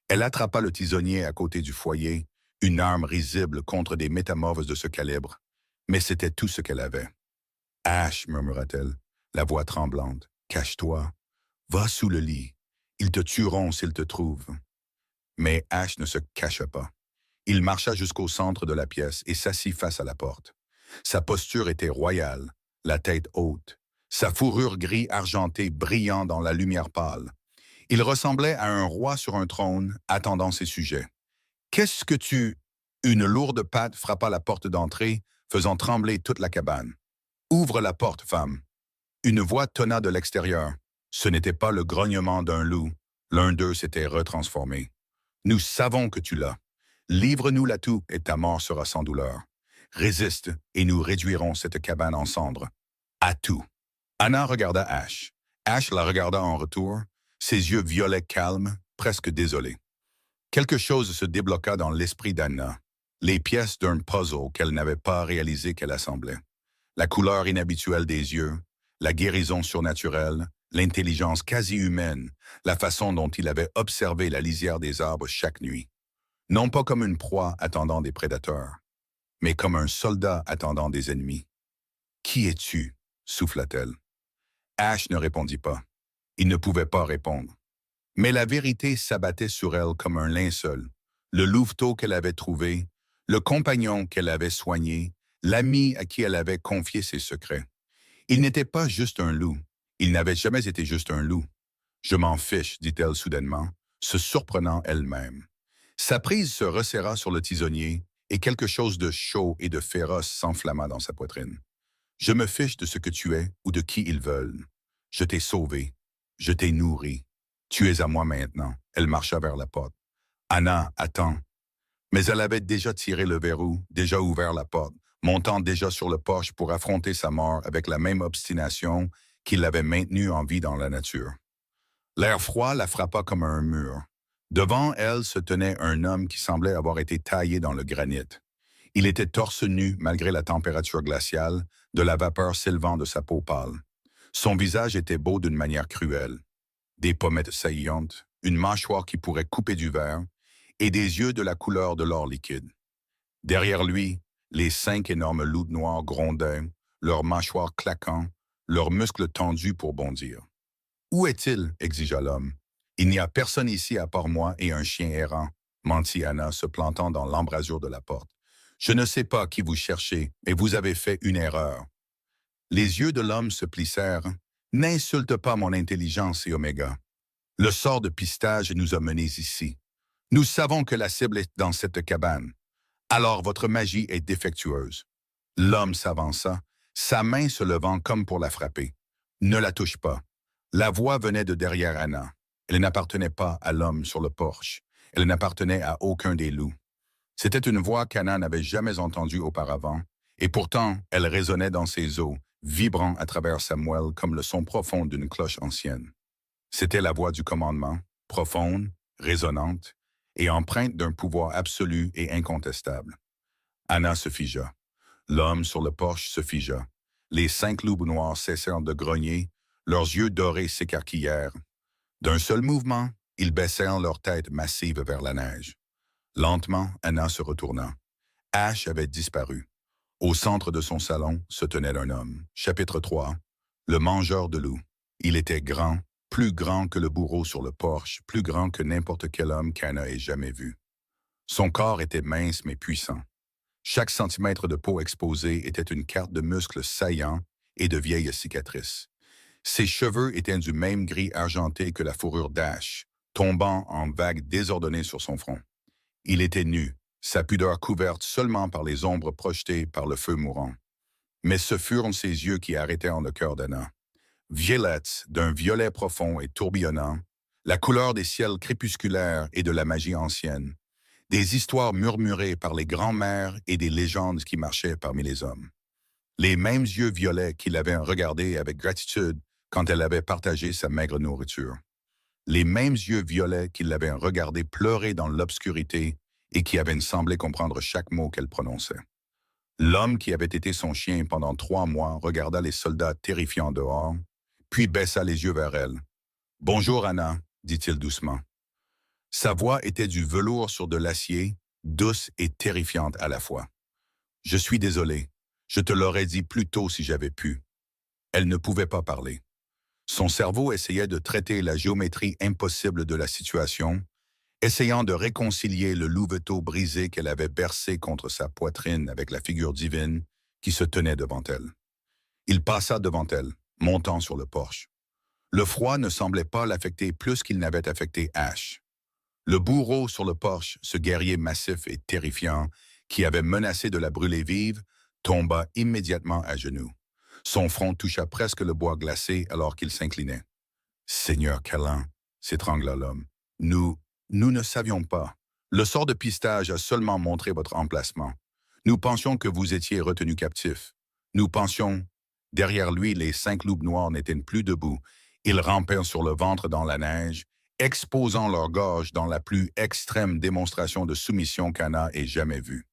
Elle attrapa le tisonnier à côté du foyer, une arme risible contre des métamorphes de ce calibre, mais c'était tout ce qu'elle avait. « Ash, murmura-t-elle, la voix tremblante, cache-toi, va sous le lit, ils te tueront s'ils te trouvent. » Mais Ash ne se cacha pas. Il marcha jusqu'au centre de la pièce et s'assit face à la porte. Sa posture était royale, la tête haute, sa fourrure gris argenté brillant dans la lumière pâle. Il ressemblait à un roi sur un trône, attendant ses sujets. « Qu'est-ce que tu... » Une lourde patte frappa la porte d'entrée, faisant trembler toute la cabane. « Ouvre la porte, femme. » Une voix tonna de l'extérieur. Ce n'était pas le grognement d'un loup. L'un d'eux s'était retransformé. « Nous savons que tu l'as. Livre-nous l'atout et ta mort sera sans douleur. Résiste et nous réduirons cette cabane en cendres. À tout. » Anna regarda Ash. Ash la regarda en retour, ses yeux violets calmes, presque désolés. Quelque chose se débloqua dans l'esprit d'Anna, les pièces d'un puzzle qu'elle n'avait pas réalisé qu'elle assemblait. La couleur inhabituelle des yeux, la guérison surnaturelle, l'intelligence quasi humaine, la façon dont il avait observé la lisière des arbres chaque nuit. Non pas comme une proie attendant des prédateurs, mais comme un soldat attendant des ennemis. « Qui es-tu » souffla-t-elle. Ash ne répondit pas. Il ne pouvait pas répondre. Mais la vérité s'abattait sur elle comme un linceul. Le louveteau qu'elle avait trouvé, le compagnon qu'elle avait soigné, l'ami à qui elle avait confié ses secrets. Il n'était pas juste un loup. Il n'avait jamais été juste un loup. « Je m'en fiche », dit-elle soudainement, se surprenant elle-même. Sa prise se resserra sur le tisonnier et quelque chose de chaud et de féroce s'enflamma dans sa poitrine. « Je me fiche de ce que tu es ou de qui ils veulent. Je t'ai sauvé. Je t'ai nourri. Tu es à moi maintenant. Elle marcha vers la porte. Anna, attends. Mais elle avait déjà tiré le verrou, déjà ouvert la porte, montant déjà sur le porche pour affronter sa mort avec la même obstination qui l'avait maintenue en vie dans la nature. L'air froid la frappa comme un mur. Devant elle se tenait un homme qui semblait avoir été taillé dans le granit. Il était torse nu malgré la température glaciale, de la vapeur s'élevant de sa peau pâle. Son visage était beau d'une manière cruelle. Des pommettes saillantes, une mâchoire qui pourrait couper du verre, et des yeux de la couleur de l'or liquide. Derrière lui, les 5 énormes loups noirs grondaient, leurs mâchoires claquant, leurs muscles tendus pour bondir. « Où est-il » exigea l'homme. « Il n'y a personne ici à part moi et un chien errant » mentit Anna, se plantant dans l'embrasure de la porte. « Je ne sais pas qui vous cherchez, mais vous avez fait une erreur. » Les yeux de l'homme se plissèrent. « N'insulte pas mon intelligence et Oméga. Le sort de pistage nous a menés ici. Nous savons que la cible est dans cette cabane. Alors votre magie est défectueuse. » L'homme s'avança, sa main se levant comme pour la frapper. « Ne la touche pas. » La voix venait de derrière Anna. Elle n'appartenait pas à l'homme sur le porche. Elle n'appartenait à aucun des loups. C'était une voix qu'Anna n'avait jamais entendue auparavant, et pourtant elle résonnait dans ses os, vibrant à travers sa moelle comme le son profond d'une cloche ancienne. C'était la voix du commandement, profonde, résonnante, et empreinte d'un pouvoir absolu et incontestable. Anna se figea. L'homme sur le porche se figea. Les 5 loups noirs cessèrent de grogner, leurs yeux dorés s'écarquillèrent. D'un seul mouvement, ils baissèrent leur tête massive vers la neige. Lentement, Anna se retourna. Ash avait disparu. Au centre de son salon se tenait un homme. Chapitre 3. Le mangeur de loups. Il était grand, plus grand que le bourreau sur le porche, plus grand que n'importe quel homme qu'Anna ait jamais vu. Son corps était mince mais puissant. Chaque centimètre de peau exposée était une carte de muscles saillants et de vieilles cicatrices. Ses cheveux étaient du même gris argenté que la fourrure d'Ash, tombant en vagues désordonnées sur son front. Il était nu, sa pudeur couverte seulement par les ombres projetées par le feu mourant. Mais ce furent ses yeux qui arrêtèrent le cœur d'Anna. Violettes, d'un violet profond et tourbillonnant, la couleur des ciels crépusculaires et de la magie ancienne, des histoires murmurées par les grands-mères et des légendes qui marchaient parmi les hommes. Les mêmes yeux violets qui l'avaient regardé avec gratitude quand elle avait partagé sa maigre nourriture. Les mêmes yeux violets qui l'avaient regardé pleurer dans l'obscurité et qui avaient semblé comprendre chaque mot qu'elle prononçait. L'homme qui avait été son chien pendant 3 mois regarda les soldats terrifiants dehors, puis baissa les yeux vers elle. « Bonjour, Anna », dit-il doucement. Sa voix était du velours sur de l'acier, douce et terrifiante à la fois. « Je suis désolé. Je te l'aurais dit plus tôt si j'avais pu. » Elle ne pouvait pas parler. Son cerveau essayait de traiter la géométrie impossible de la situation, essayant de réconcilier le louveteau brisé qu'elle avait bercé contre sa poitrine avec la figure divine qui se tenait devant elle. Il passa devant elle, montant sur le porche. Le froid ne semblait pas l'affecter plus qu'il n'avait affecté Ash. Le bourreau sur le porche, ce guerrier massif et terrifiant qui avait menacé de la brûler vive, tomba immédiatement à genoux. Son front toucha presque le bois glacé alors qu'il s'inclinait. « Seigneur Callan » s'étrangla l'homme. « Nous ne savions pas. Le sort de pistage a seulement montré votre emplacement. Nous pensions que vous étiez retenu captif. Nous pensions... » Derrière lui, les 5 loups noirs n'étaient plus debout. Ils rampaient sur le ventre dans la neige, exposant leur gorge dans la plus extrême démonstration de soumission qu'Anna ait jamais vue.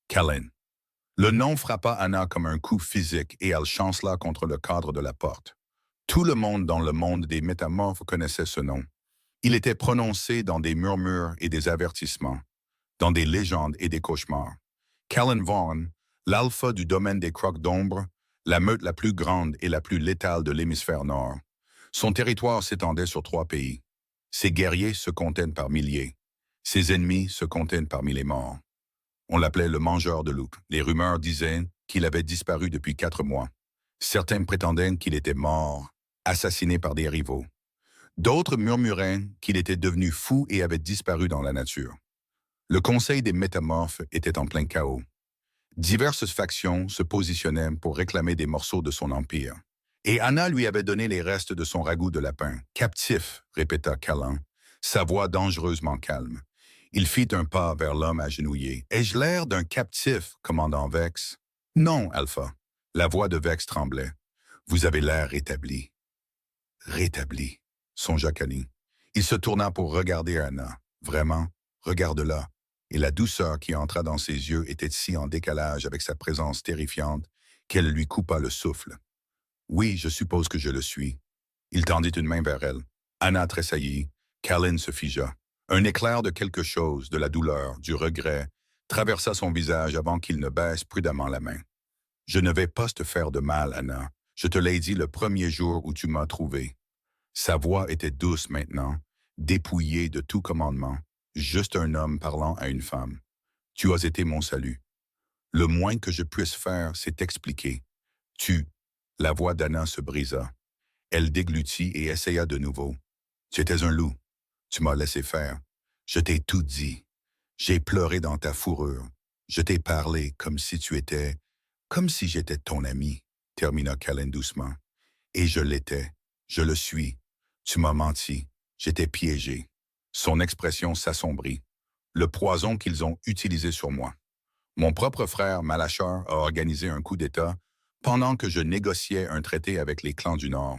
Callan. Le nom frappa Anna comme un coup physique et elle chancela contre le cadre de la porte. Tout le monde dans le monde des métamorphes connaissait ce nom. Il était prononcé dans des murmures et des avertissements, dans des légendes et des cauchemars. Callan Vaughn, l'alpha du domaine des crocs d'ombre, la meute la plus grande et la plus létale de l'hémisphère nord. Son territoire s'étendait sur 3 pays. Ses guerriers se comptaient par milliers. Ses ennemis se comptaient parmi les morts. On l'appelait le mangeur de loups. Les rumeurs disaient qu'il avait disparu depuis 4 mois. Certains prétendaient qu'il était mort, assassiné par des rivaux. D'autres murmuraient qu'il était devenu fou et avait disparu dans la nature. Le Conseil des métamorphes était en plein chaos. Diverses factions se positionnaient pour réclamer des morceaux de son empire. Et Anna lui avait donné les restes de son ragoût de lapin. Captif, répéta Callan, sa voix dangereusement calme. Il fit un pas vers l'homme agenouillé. Ai-je l'air d'un captif, commandant Vex? Non, Alpha. La voix de Vex tremblait. Vous avez l'air rétabli. Rétabli, songea Callan. Il se tourna pour regarder Anna. Vraiment, regarde-la. Et la douceur qui entra dans ses yeux était si en décalage avec sa présence terrifiante qu'elle lui coupa le souffle. Oui, je suppose que je le suis. Il tendit une main vers elle. Anna tressaillit. Callan se figea. Un éclair de quelque chose, de la douleur, du regret, traversa son visage avant qu'il ne baisse prudemment la main. Je ne vais pas te faire de mal, Anna. Je te l'ai dit le premier jour où tu m'as trouvé. Sa voix était douce maintenant, dépouillée de tout commandement, juste un homme parlant à une femme. Tu as été mon salut. Le moins que je puisse faire, c'est t'expliquer. La voix d'Anna se brisa. Elle déglutit et essaya de nouveau. Tu étais un loup. Tu m'as laissé faire. Je t'ai tout dit. J'ai pleuré dans ta fourrure. Je t'ai parlé comme si j'étais ton ami, termina Callan doucement. Et je l'étais. Je le suis. Tu m'as menti. J'étais piégé. Son expression s'assombrit. Le poison qu'ils ont utilisé sur moi. Mon propre frère Malachar a organisé un coup d'État pendant que je négociais un traité avec les clans du Nord.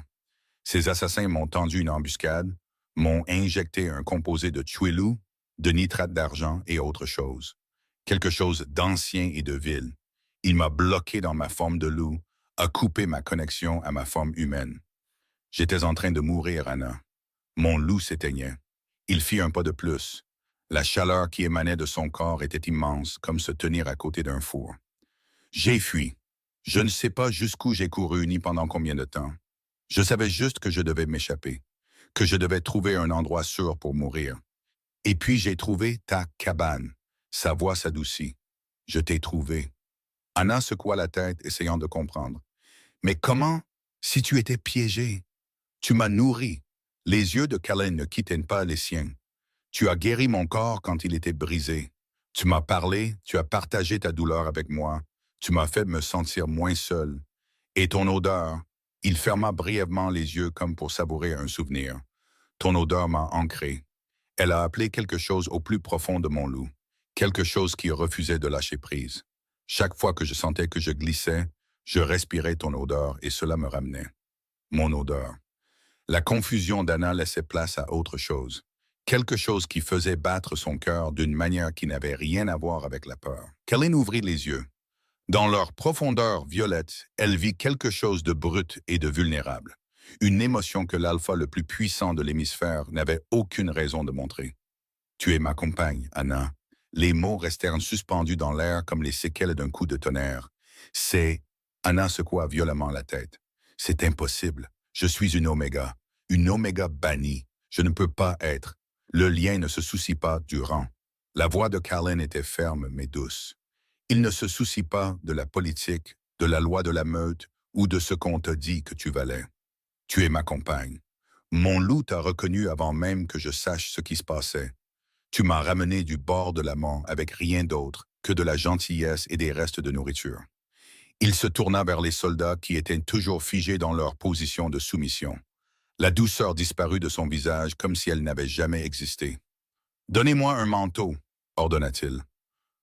Ces assassins m'ont tendu une embuscade, m'ont injecté un composé de tchouilou, de nitrate d'argent et autre chose. Quelque chose d'ancien et de vil. Il m'a bloqué dans ma forme de loup, a coupé ma connexion à ma forme humaine. J'étais en train de mourir, Anna. Mon loup s'éteignait. Il fit un pas de plus. La chaleur qui émanait de son corps était immense, comme se tenir à côté d'un four. J'ai fui. Je ne sais pas jusqu'où j'ai couru ni pendant combien de temps. Je savais juste que je devais m'échapper, que je devais trouver un endroit sûr pour mourir. Et puis j'ai trouvé ta cabane. Sa voix s'adoucit. Je t'ai trouvé. Anna secoua la tête, essayant de comprendre. Mais comment, si tu étais piégé? Tu m'as nourri. Les yeux de Callan ne quittaient pas les siens. Tu as guéri mon corps quand il était brisé. Tu m'as parlé, tu as partagé ta douleur avec moi. Tu m'as fait me sentir moins seul. Et ton odeur, il ferma brièvement les yeux comme pour savourer un souvenir. Ton odeur m'a ancré. Elle a appelé quelque chose au plus profond de mon loup, quelque chose qui refusait de lâcher prise. Chaque fois que je sentais que je glissais, je respirais ton odeur et cela me ramenait. Mon odeur. La confusion d'Anna laissait place à autre chose. Quelque chose qui faisait battre son cœur d'une manière qui n'avait rien à voir avec la peur. Callan ouvrit les yeux. Dans leur profondeur violette, elle vit quelque chose de brut et de vulnérable. Une émotion que l'alpha le plus puissant de l'hémisphère n'avait aucune raison de montrer. Tu es ma compagne, Anna. Les mots restèrent suspendus dans l'air comme les séquelles d'un coup de tonnerre. C'est... Anna secoua violemment la tête. C'est impossible. Je suis une oméga bannie. Je ne peux pas être. Le lien ne se soucie pas du rang. La voix de Callan était ferme mais douce. Il ne se soucie pas de la politique, de la loi de la meute ou de ce qu'on t'a dit que tu valais. Tu es ma compagne. Mon loup t'a reconnu avant même que je sache ce qui se passait. Tu m'as ramené du bord de la mort avec rien d'autre que de la gentillesse et des restes de nourriture. Il se tourna vers les soldats qui étaient toujours figés dans leur position de soumission. La douceur disparut de son visage comme si elle n'avait jamais existé. « Donnez-moi un manteau », ordonna-t-il.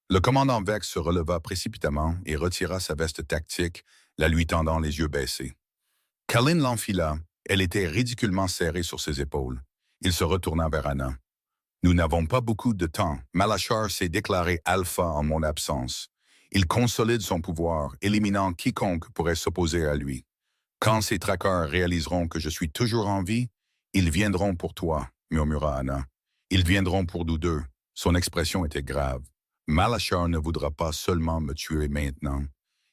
Le commandant Vex se releva précipitamment et retira sa veste tactique, la lui tendant les yeux baissés. Callan l'enfila. Elle était ridiculement serrée sur ses épaules. Il se retourna vers Anna. « Nous n'avons pas beaucoup de temps. Malachar s'est déclaré alpha en mon absence. Il consolide son pouvoir, éliminant quiconque pourrait s'opposer à lui. Quand ces traqueurs réaliseront que je suis toujours en vie, ils viendront pour toi, murmura Anna. Ils viendront pour nous deux. Son expression était grave. Malachar ne voudra pas seulement me tuer maintenant.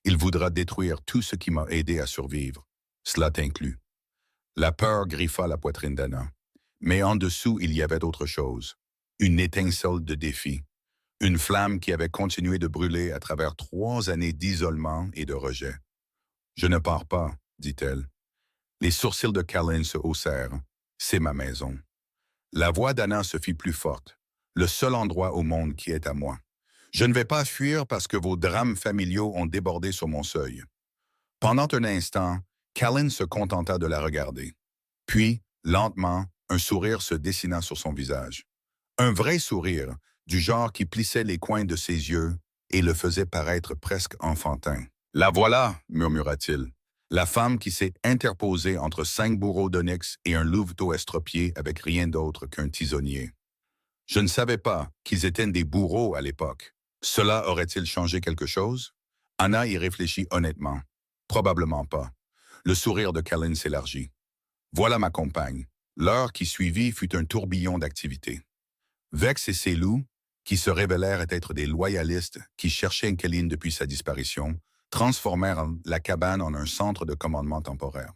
Il voudra détruire tout ce qui m'a aidé à survivre. Cela t'inclut. La peur griffa la poitrine d'Anna. Mais en dessous, il y avait autre chose. Une étincelle de défi. Une flamme qui avait continué de brûler à travers 3 années d'isolement et de rejet. « Je ne pars pas, » dit-elle. Les sourcils de Callan se haussèrent. « C'est ma maison. » La voix d'Anna se fit plus forte. « Le seul endroit au monde qui est à moi. Je ne vais pas fuir parce que vos drames familiaux ont débordé sur mon seuil. » Pendant un instant, Callan se contenta de la regarder. Puis, lentement, un sourire se dessina sur son visage. Un vrai sourire, du genre qui plissait les coins de ses yeux et le faisait paraître presque enfantin. La voilà, murmura-t-il. La femme qui s'est interposée entre 5 bourreaux d'onyx et un louveteau estropié avec rien d'autre qu'un tisonnier. Je ne savais pas qu'ils étaient des bourreaux à l'époque. Cela aurait-il changé quelque chose? Anna y réfléchit honnêtement. Probablement pas. Le sourire de Callan s'élargit. Voilà ma compagne. L'heure qui suivit fut un tourbillon d'activités. Vex et ses loups, qui se révélèrent être des loyalistes qui cherchaient Callan depuis sa disparition, transformèrent la cabane en un centre de commandement temporaire.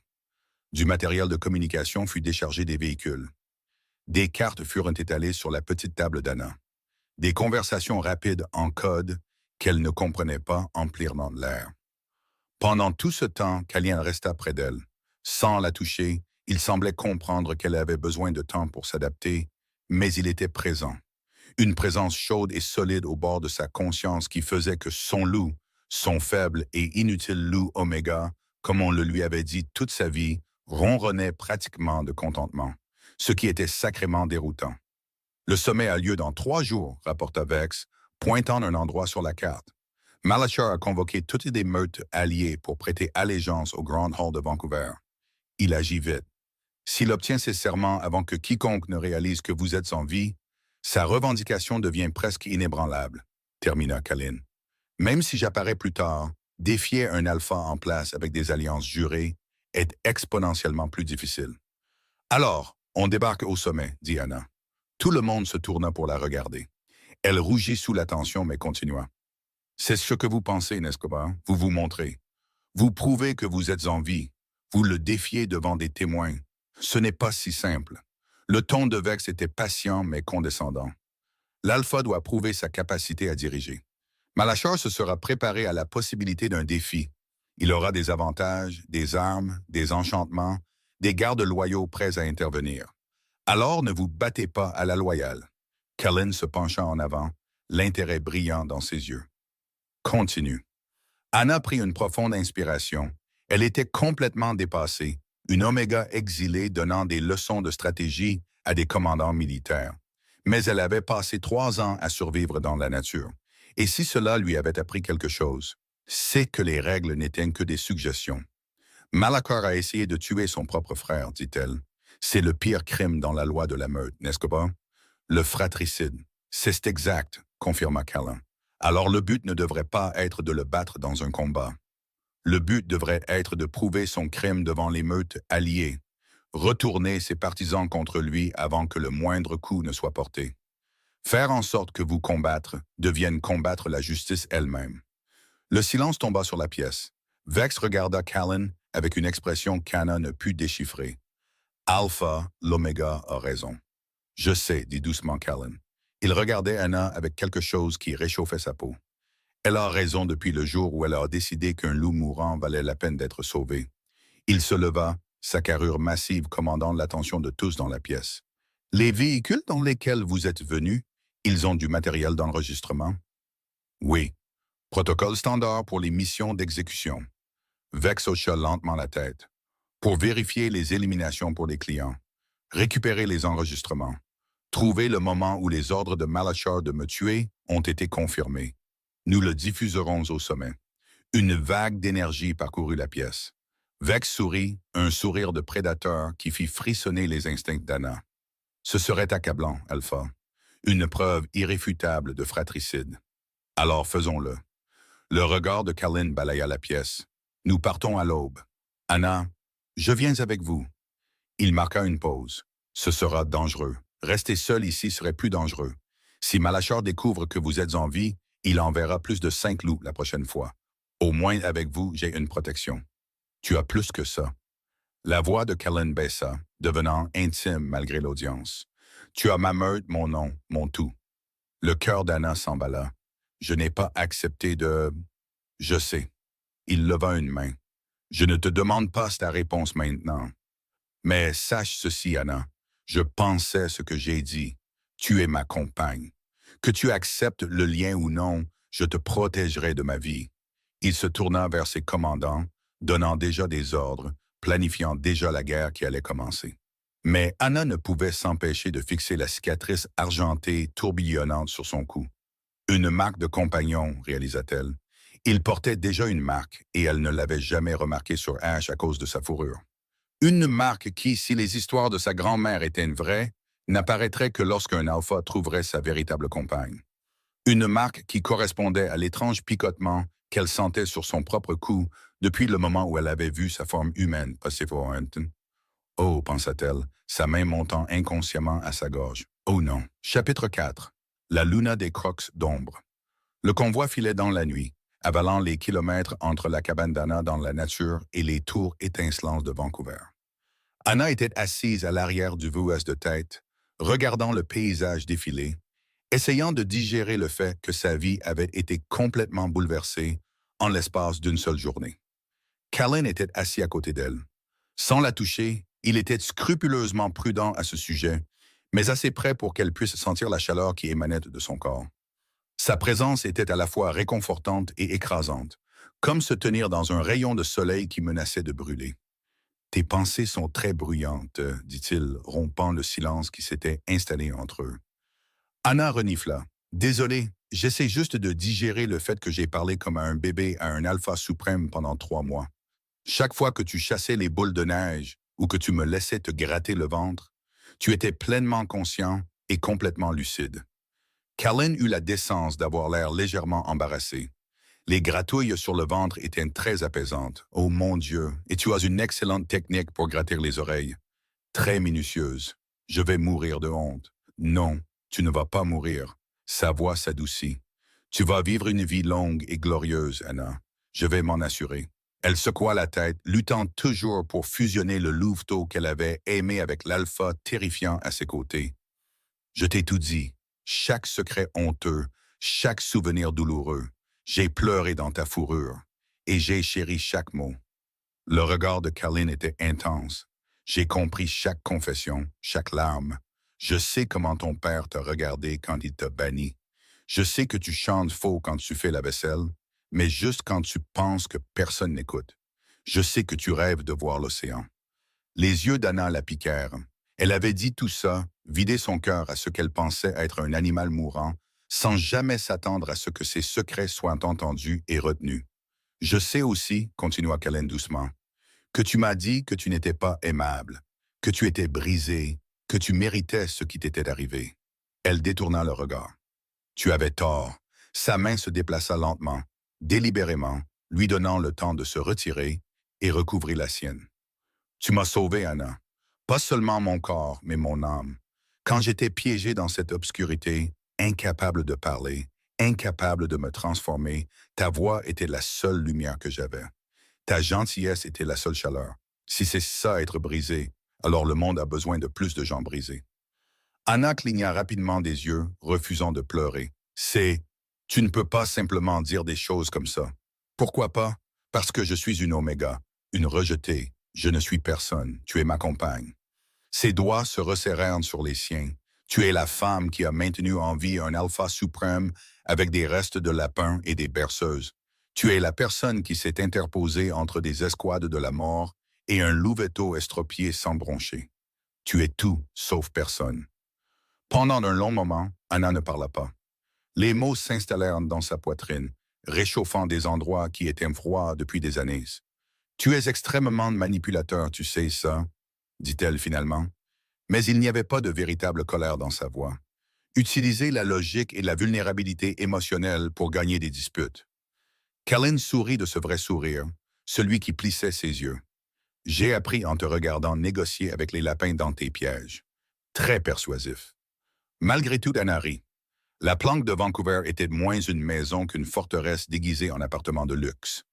Du matériel de communication fut déchargé des véhicules. Des cartes furent étalées sur la petite table d'Anna. Des conversations rapides en code qu'elle ne comprenait pas emplirent dans l'air. Pendant tout ce temps, Callan resta près d'elle. Sans la toucher, il semblait comprendre qu'elle avait besoin de temps pour s'adapter, mais il était présent. Une présence chaude et solide au bord de sa conscience qui faisait que son loup, son faible et inutile loup Oméga, comme on le lui avait dit toute sa vie, ronronnait pratiquement de contentement, ce qui était sacrément déroutant. Le sommet a lieu dans 3 jours, rapporta Vex, pointant un endroit sur la carte. Malachar a convoqué toutes les meutes alliées pour prêter allégeance au Grand Hall de Vancouver. Il agit vite. S'il obtient ses serments avant que quiconque ne réalise que vous êtes en vie, sa revendication devient presque inébranlable, termina Callan. Même si j'apparais plus tard, défier un alpha en place avec des alliances jurées est exponentiellement plus difficile. Alors, on débarque au sommet, dit Anna. Tout le monde se tourna pour la regarder. Elle rougit sous la tension, mais continua. C'est ce que vous pensez, n'est-ce pas? Vous vous montrez. Vous prouvez que vous êtes en vie. Vous le défiez devant des témoins. Ce n'est pas si simple. Le ton de Vex était patient mais condescendant. L'alpha doit prouver sa capacité à diriger. Malachar se sera préparé à la possibilité d'un défi. Il aura des avantages, des armes, des enchantements, des gardes loyaux prêts à intervenir. Alors ne vous battez pas à la loyale. Callan se pencha en avant, l'intérêt brillant dans ses yeux. Continue. Anna prit une profonde inspiration. Elle était complètement dépassée, une Oméga exilée donnant des leçons de stratégie à des commandants militaires. Mais elle avait passé 3 ans à survivre dans la nature. Et si cela lui avait appris quelque chose, c'est que les règles n'étaient que des suggestions. Malachar a essayé de tuer son propre frère, dit-elle. C'est le pire crime dans la loi de la meute, n'est-ce pas? Le fratricide. C'est exact, confirma Callan. Alors le but ne devrait pas être de le battre dans un combat. Le but devrait être de prouver son crime devant les meutes alliées, retourner ses partisans contre lui avant que le moindre coup ne soit porté. Faire en sorte que vous combattre devienne combattre la justice elle-même. Le silence tomba sur la pièce. Vex regarda Callan avec une expression qu'Anna ne put déchiffrer. Alpha, l'Oméga a raison. Je sais, dit doucement Callan. Il regardait Anna avec quelque chose qui réchauffait sa peau. Elle a raison depuis le jour où elle a décidé qu'un loup mourant valait la peine d'être sauvé. Il se leva, sa carrure massive commandant l'attention de tous dans la pièce. Les véhicules dans lesquels vous êtes venus, ils ont du matériel d'enregistrement? Oui. Protocole standard pour les missions d'exécution. Vex hocha lentement la tête. Pour vérifier les éliminations pour les clients. Récupérer les enregistrements. Trouver le moment où les ordres de Malachar de me tuer ont été confirmés. Nous le diffuserons au sommet. Une vague d'énergie parcourut la pièce. Vex sourit, un sourire de prédateur qui fit frissonner les instincts d'Anna. Ce serait accablant, Alpha. Une preuve irréfutable de fratricide. Alors faisons-le. Le regard de Callan balaya la pièce. Nous partons à l'aube. Anna, je viens avec vous. Il marqua une pause. Ce sera dangereux. Rester seul ici serait plus dangereux. Si Malachar découvre que vous êtes en vie, il enverra plus de 5 loups la prochaine fois. Au moins avec vous, j'ai une protection. Tu as plus que ça. La voix de Callan baissa, devenant intime malgré l'audience. Tu as ma meute, mon nom, mon tout. Le cœur d'Anna s'emballa. Je n'ai pas accepté de... Je sais. Il leva une main. Je ne te demande pas ta réponse maintenant. Mais sache ceci, Anna. Je pensais ce que j'ai dit. Tu es ma compagne. Que tu acceptes le lien ou non, je te protégerai de ma vie. Il se tourna vers ses commandants, donnant déjà des ordres, planifiant déjà la guerre qui allait commencer. Mais Anna ne pouvait s'empêcher de fixer la cicatrice argentée tourbillonnante sur son cou. Une marque de compagnon, réalisa-t-elle. Il portait déjà une marque et elle ne l'avait jamais remarqué sur Ash à cause de sa fourrure. Une marque qui, si les histoires de sa grand-mère étaient vraies, n'apparaîtrait que lorsqu'un alpha trouverait sa véritable compagne. Une marque qui correspondait à l'étrange picotement qu'elle sentait sur son propre cou depuis le moment où elle avait vu sa forme humaine passer pour Hampton. Oh, pensa-t-elle, sa main montant inconsciemment à sa gorge. Oh non. Chapitre 4. La Luna des Crocs d'ombre. Le convoi filait dans la nuit, avalant les kilomètres entre la cabane d'Anna dans la nature et les tours étincelantes de Vancouver. Anna était assise à l'arrière du VUS de tête, regardant le paysage défiler, essayant de digérer le fait que sa vie avait été complètement bouleversée en l'espace d'une seule journée. Callan était assis à côté d'elle. Sans la toucher, il était scrupuleusement prudent à ce sujet, mais assez près pour qu'elle puisse sentir la chaleur qui émanait de son corps. Sa présence était à la fois réconfortante et écrasante, comme se tenir dans un rayon de soleil qui menaçait de brûler. « Tes pensées sont très bruyantes, dit-il, rompant le silence qui s'était installé entre eux. Anna renifla. « Désolé, j'essaie juste de digérer le fait que j'ai parlé comme à un bébé à un alpha suprême pendant 3 mois. Chaque fois que tu chassais les boules de neige ou que tu me laissais te gratter le ventre, tu étais pleinement conscient et complètement lucide. » Callan eut la décence d'avoir l'air légèrement embarrassé. Les gratouilles sur le ventre étaient très apaisantes. Oh mon Dieu, et tu as une excellente technique pour gratter les oreilles. Très minutieuse. Je vais mourir de honte. Non, tu ne vas pas mourir. Sa voix s'adoucit. Tu vas vivre une vie longue et glorieuse, Anna. Je vais m'en assurer. Elle secoua la tête, luttant toujours pour fusionner le louveteau qu'elle avait aimé avec l'alpha terrifiant à ses côtés. Je t'ai tout dit. Chaque secret honteux, chaque souvenir douloureux. J'ai pleuré dans ta fourrure, et j'ai chéri chaque mot. Le regard de Callan était intense. J'ai compris chaque confession, chaque larme. Je sais comment ton père t'a regardé quand il t'a banni. Je sais que tu chantes faux quand tu fais la vaisselle, mais juste quand tu penses que personne n'écoute. Je sais que tu rêves de voir l'océan. Les yeux d'Anna la piquèrent. Elle avait dit tout ça, vidé son cœur à ce qu'elle pensait être un animal mourant, sans jamais s'attendre à ce que ses secrets soient entendus et retenus. « Je sais aussi, continua Callan doucement, que tu m'as dit que tu n'étais pas aimable, que tu étais brisé, que tu méritais ce qui t'était arrivé. » Elle détourna le regard. « Tu avais tort. » Sa main se déplaça lentement, délibérément, lui donnant le temps de se retirer et recouvrit la sienne. « Tu m'as sauvé, Anna. Pas seulement mon corps, mais mon âme. Quand j'étais piégé dans cette obscurité, incapable de parler, incapable de me transformer, ta voix était la seule lumière que j'avais. Ta gentillesse était la seule chaleur. Si c'est ça être brisé, alors le monde a besoin de plus de gens brisés. » Anna cligna rapidement des yeux, refusant de pleurer. « Tu ne peux pas simplement dire des choses comme ça. » « Pourquoi pas? Parce que je suis une oméga, une rejetée. Je ne suis personne. Tu es ma compagne. » Ses doigts se resserrèrent sur les siens. « Tu es la femme qui a maintenu en vie un alpha suprême avec des restes de lapins et des berceuses. Tu es la personne qui s'est interposée entre des escouades de la mort et un louveteau estropié sans broncher. Tu es tout, sauf personne. » Pendant un long moment, Anna ne parla pas. Les mots s'installèrent dans sa poitrine, réchauffant des endroits qui étaient froids depuis des années. « Tu es extrêmement manipulateur, tu sais ça, » dit-elle finalement. Mais il n'y avait pas de véritable colère dans sa voix. Utiliser la logique et la vulnérabilité émotionnelle pour gagner des disputes. Callan sourit de ce vrai sourire, celui qui plissait ses yeux. « J'ai appris en te regardant négocier avec les lapins dans tes pièges. » Très persuasif. Malgré tout, Anna rit. La planque de Vancouver était moins une maison qu'une forteresse déguisée en appartement de luxe.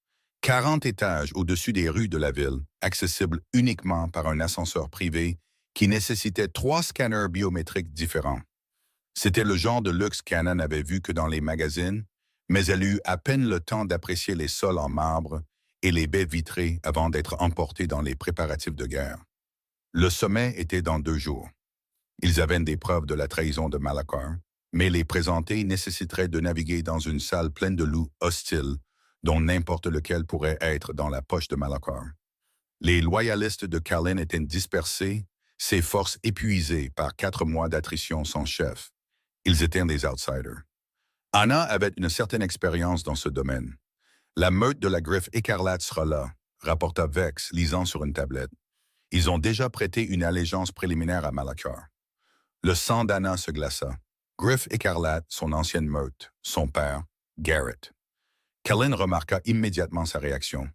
40 étages au-dessus des rues de la ville, accessibles uniquement par un ascenseur privé qui nécessitait 3 scanners biométriques différents. C'était le genre de luxe qu'Anna n'avait vu que dans les magazines, mais elle eut à peine le temps d'apprécier les sols en marbre et les baies vitrées avant d'être emportée dans les préparatifs de guerre. Le sommet était dans 2 jours. Ils avaient des preuves de la trahison de Malachar, mais les présenter nécessiterait de naviguer dans une salle pleine de loups hostiles, dont n'importe lequel pourrait être dans la poche de Malachar. Les loyalistes de Callen étaient dispersés, ses forces épuisées par 4 mois d'attrition sans chef. Ils étaient des outsiders. Anna avait une certaine expérience dans ce domaine. La meute de la griffe écarlate sera là, rapporta Vex, lisant sur une tablette. Ils ont déjà prêté une allégeance préliminaire à Malachar. Le sang d'Anna se glaça. Griffe écarlate, son ancienne meute, son père, Garrett. Callen remarqua immédiatement sa réaction.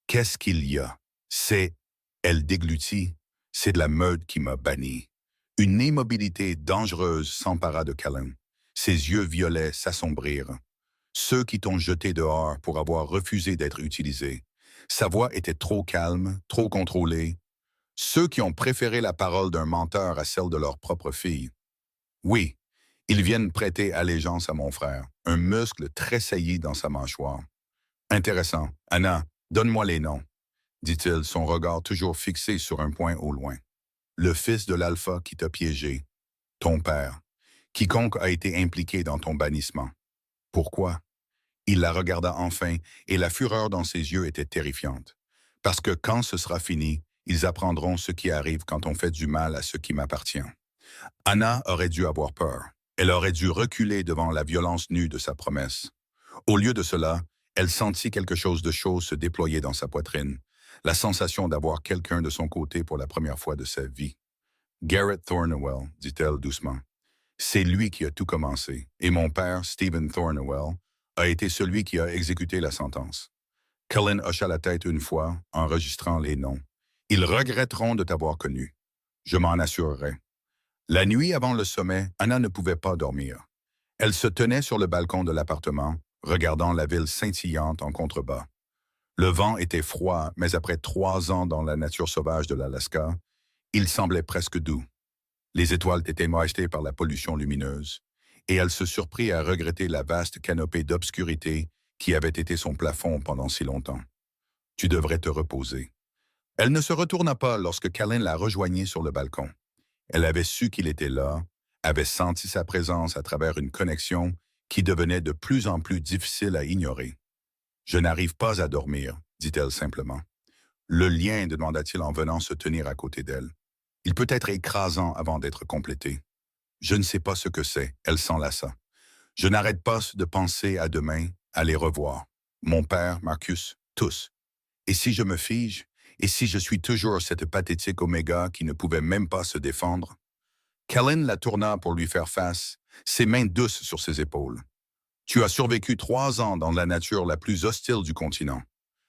Qu'est-ce qu'il y a? C'est, elle déglutit, c'est de la meute qui m'a banni. Une immobilité dangereuse s'empara de Callen. Ses yeux violets s'assombrirent. Ceux qui t'ont jeté dehors pour avoir refusé d'être utilisés. Sa voix était trop calme, trop contrôlée. Ceux qui ont préféré la parole d'un menteur à celle de leur propre fille. Oui, ils viennent prêter allégeance à mon frère, un muscle tressailli dans sa mâchoire. Intéressant. Anna, donne-moi les noms, dit-il, son regard toujours fixé sur un point au loin. Le fils de l'alpha qui t'a piégé, ton père, quiconque a été impliqué dans ton bannissement. Pourquoi? Il la regarda enfin, et la fureur dans ses yeux était terrifiante. Parce que quand ce sera fini, ils apprendront ce qui arrive quand on fait du mal à ce qui m'appartient. Anna aurait dû avoir peur. Elle aurait dû reculer devant la violence nue de sa promesse. Au lieu de cela, elle sentit quelque chose de chaud se déployer dans sa poitrine, la sensation d'avoir quelqu'un de son côté pour la première fois de sa vie. Garrett Thornwell, dit-elle doucement. C'est lui qui a tout commencé, et mon père, Stephen Thornwell, a été celui qui a exécuté la sentence. Cullen hocha la tête une fois, enregistrant les noms. Ils regretteront de t'avoir connu. Je m'en assurerai. La nuit avant le sommet, Anna ne pouvait pas dormir. Elle se tenait sur le balcon de l'appartement, regardant la ville scintillante en contrebas. Le vent était froid, mais après 3 ans dans la nature sauvage de l'Alaska, il semblait presque doux. Les étoiles étaient mojetées par la pollution lumineuse, et elle se surprit à regretter la vaste canopée d'obscurité qui avait été son plafond pendant si longtemps. Tu devrais te reposer. Elle ne se retourna pas lorsque Callen la rejoignit sur le balcon. Elle avait su qu'il était là, avait senti sa présence à travers une connexion qui devenait de plus en plus difficile à ignorer. « Je n'arrive pas à dormir, dit-elle simplement. Le lien, demanda-t-il en venant se tenir à côté d'elle. Il peut être écrasant avant d'être complété. Je ne sais pas ce que c'est, elle s'enlaça. Je n'arrête pas de penser à demain, à les revoir. Mon père, Marcus, tous. Et si je me fige, et si je suis toujours cette pathétique Oméga qui ne pouvait même pas se défendre? Callen la tourna pour lui faire face, ses mains douces sur ses épaules. Tu as survécu 3 ans dans la nature la plus hostile du continent.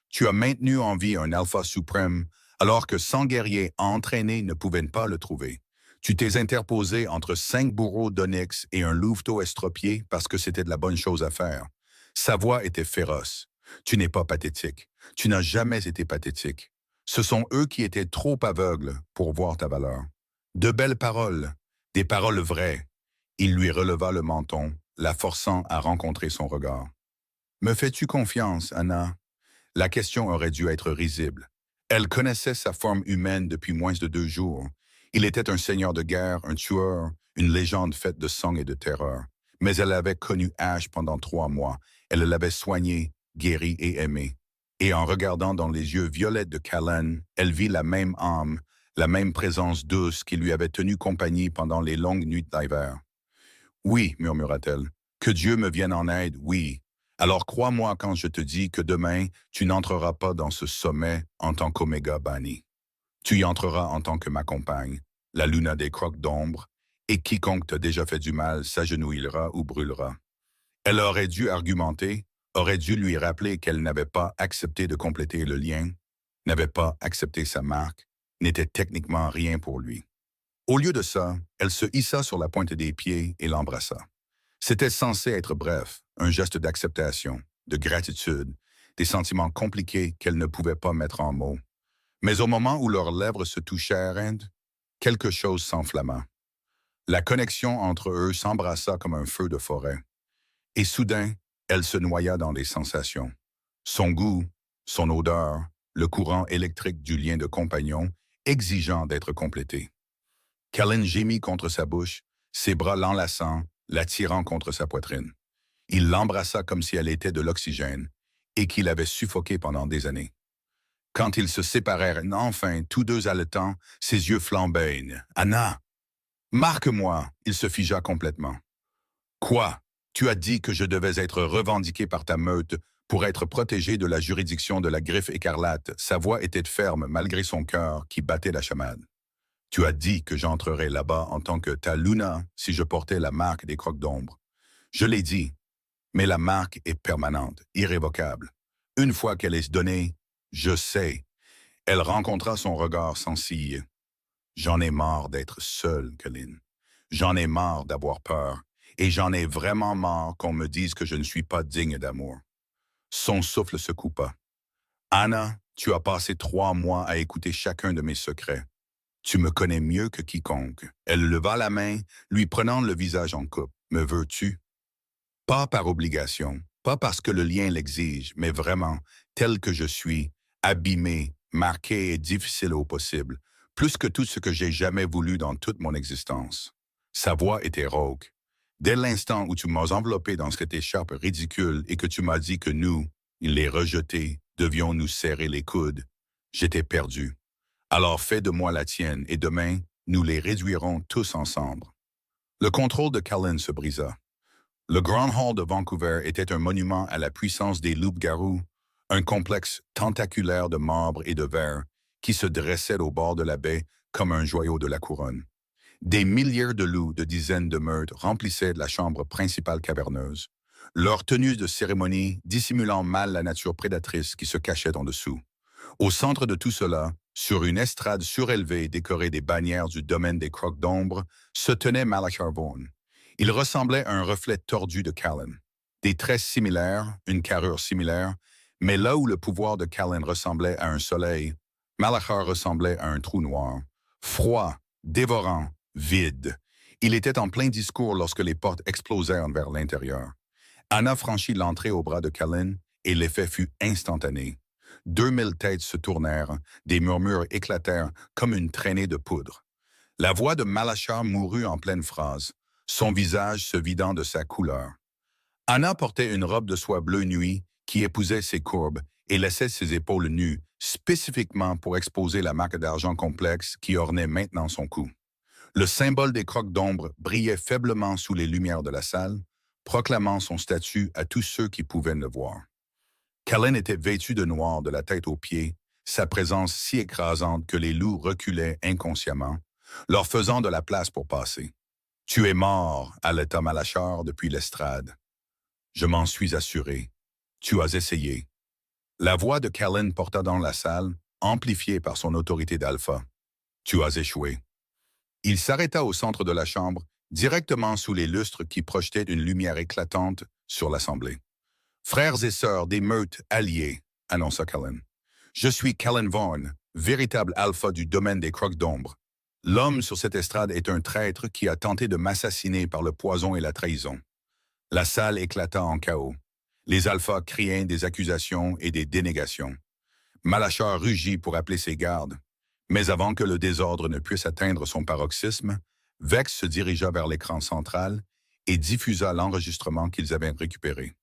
Tu as maintenu en vie un alpha suprême, alors que 100 guerriers entraînés ne pouvaient pas le trouver. Tu t'es interposé entre 5 bourreaux d'onyx et un louveteau estropié parce que c'était de la bonne chose à faire. Sa voix était féroce. Tu n'es pas pathétique. Tu n'as jamais été pathétique. Ce sont eux qui étaient trop aveugles pour voir ta valeur. De belles paroles, des paroles vraies. Il lui releva le menton, la forçant à rencontrer son regard. « Me fais-tu confiance, Anna ?» La question aurait dû être risible. Elle connaissait sa forme humaine depuis moins de 2 jours. Il était un seigneur de guerre, un tueur, une légende faite de sang et de terreur. Mais elle avait connu Ash pendant 3 mois. Elle l'avait soigné, guéri et aimé. Et en regardant dans les yeux violets de Callen, elle vit la même âme, la même présence douce qui lui avait tenu compagnie pendant les longues nuits d'hiver. « Oui, murmura-t-elle, que Dieu me vienne en aide, oui. Alors crois-moi quand je te dis que demain, tu n'entreras pas dans ce sommet en tant qu'Oméga banni. Tu y entreras en tant que ma compagne, la Luna des crocs d'ombre, et quiconque t'a déjà fait du mal s'agenouillera ou brûlera. » Elle aurait dû argumenter, aurait dû lui rappeler qu'elle n'avait pas accepté de compléter le lien, n'avait pas accepté sa marque, n'était techniquement rien pour lui. Au lieu de ça, elle se hissa sur la pointe des pieds et l'embrassa. C'était censé être bref, un geste d'acceptation, de gratitude, des sentiments compliqués qu'elle ne pouvait pas mettre en mots. Mais au moment où leurs lèvres se touchèrent, quelque chose s'enflamma. La connexion entre eux s'embrassa comme un feu de forêt. Et soudain, elle se noya dans les sensations. Son goût, son odeur, le courant électrique du lien de compagnon, exigeant d'être complété. Callen gémit contre sa bouche, ses bras l'enlaçant, l'attirant contre sa poitrine. Il l'embrassa comme si elle était de l'oxygène et qu'il avait suffoqué pendant des années. Quand ils se séparèrent, enfin, tous deux haletants, ses yeux flambaient. « Anna! Marque-moi !» Il se figea complètement. « Quoi? Tu as dit que je devais être revendiqué par ta meute pour être protégé de la juridiction de la Griffe écarlate. » Sa voix était ferme malgré son cœur qui battait la chamade. « Tu as dit que j'entrerais là-bas en tant que ta Luna si je portais la marque des crocs d'ombre. Je l'ai dit, mais la marque est permanente, irrévocable. Une fois qu'elle est donnée, je sais. » Elle rencontra son regard sans ciller. « J'en ai marre d'être seul, Colin. J'en ai marre d'avoir peur. Et j'en ai vraiment marre qu'on me dise que je ne suis pas digne d'amour. » Son souffle se coupa. « Anna, tu as passé 3 mois à écouter chacun de mes secrets. Tu me connais mieux que quiconque. » Elle leva la main, lui prenant le visage en coupe. « Me veux-tu? » Pas par obligation, pas parce que le lien l'exige, mais vraiment, tel que je suis, abîmé, marqué et difficile au possible, plus que tout ce que j'ai jamais voulu dans toute mon existence. Sa voix était rauque. Dès l'instant où tu m'as enveloppé dans cette écharpe ridicule et que tu m'as dit que nous, les rejetés, devions nous serrer les coudes, j'étais perdu. Alors fais de moi la tienne et demain, nous les réduirons tous ensemble. Le contrôle de Callan se brisa. Le Grand Hall de Vancouver était un monument à la puissance des loups-garous, un complexe tentaculaire de marbre et de verre qui se dressait au bord de la baie comme un joyau de la couronne. Des milliers de loups de dizaines de meutes remplissaient la chambre principale caverneuse, leur tenue de cérémonie dissimulant mal la nature prédatrice qui se cachait en dessous. Au centre de tout cela, sur une estrade surélevée décorée des bannières du domaine des Crocs d'ombre, se tenait Malachar Vaughn. Il ressemblait à un reflet tordu de Callan. Des traits similaires, une carrure similaire, mais là où le pouvoir de Callan ressemblait à un soleil, Malachar ressemblait à un trou noir. Froid, dévorant, vide. Il était en plein discours lorsque les portes explosèrent vers l'intérieur. Anna franchit l'entrée au bras de Callan et l'effet fut instantané. 2000 têtes se tournèrent, des murmures éclatèrent comme une traînée de poudre. La voix de Malachar mourut en pleine phrase, son visage se vidant de sa couleur. Anna portait une robe de soie bleu nuit qui épousait ses courbes et laissait ses épaules nues, spécifiquement pour exposer la marque d'argent complexe qui ornait maintenant son cou. Le symbole des Crocs d'ombre brillait faiblement sous les lumières de la salle, proclamant son statut à tous ceux qui pouvaient le voir. Callan était vêtu de noir de la tête aux pieds, sa présence si écrasante que les loups reculaient inconsciemment, leur faisant de la place pour passer. « Tu es mort, haleta Malachar depuis l'estrade. Je m'en suis assuré. Tu as essayé. » La voix de Callan porta dans la salle, amplifiée par son autorité d'alpha. « Tu as échoué. » Il s'arrêta au centre de la chambre, directement sous les lustres qui projetaient une lumière éclatante sur l'assemblée. « Frères et sœurs des meutes alliés, » annonça Callan. « Je suis Callan Vaughn, véritable alpha du domaine des Crocs d'ombre. L'homme sur cette estrade est un traître qui a tenté de m'assassiner par le poison et la trahison. » La salle éclata en chaos. Les alphas criaient des accusations et des dénégations. Malachar rugit pour appeler ses gardes. Mais avant que le désordre ne puisse atteindre son paroxysme, Vex se dirigea vers l'écran central et diffusa l'enregistrement qu'ils avaient récupéré.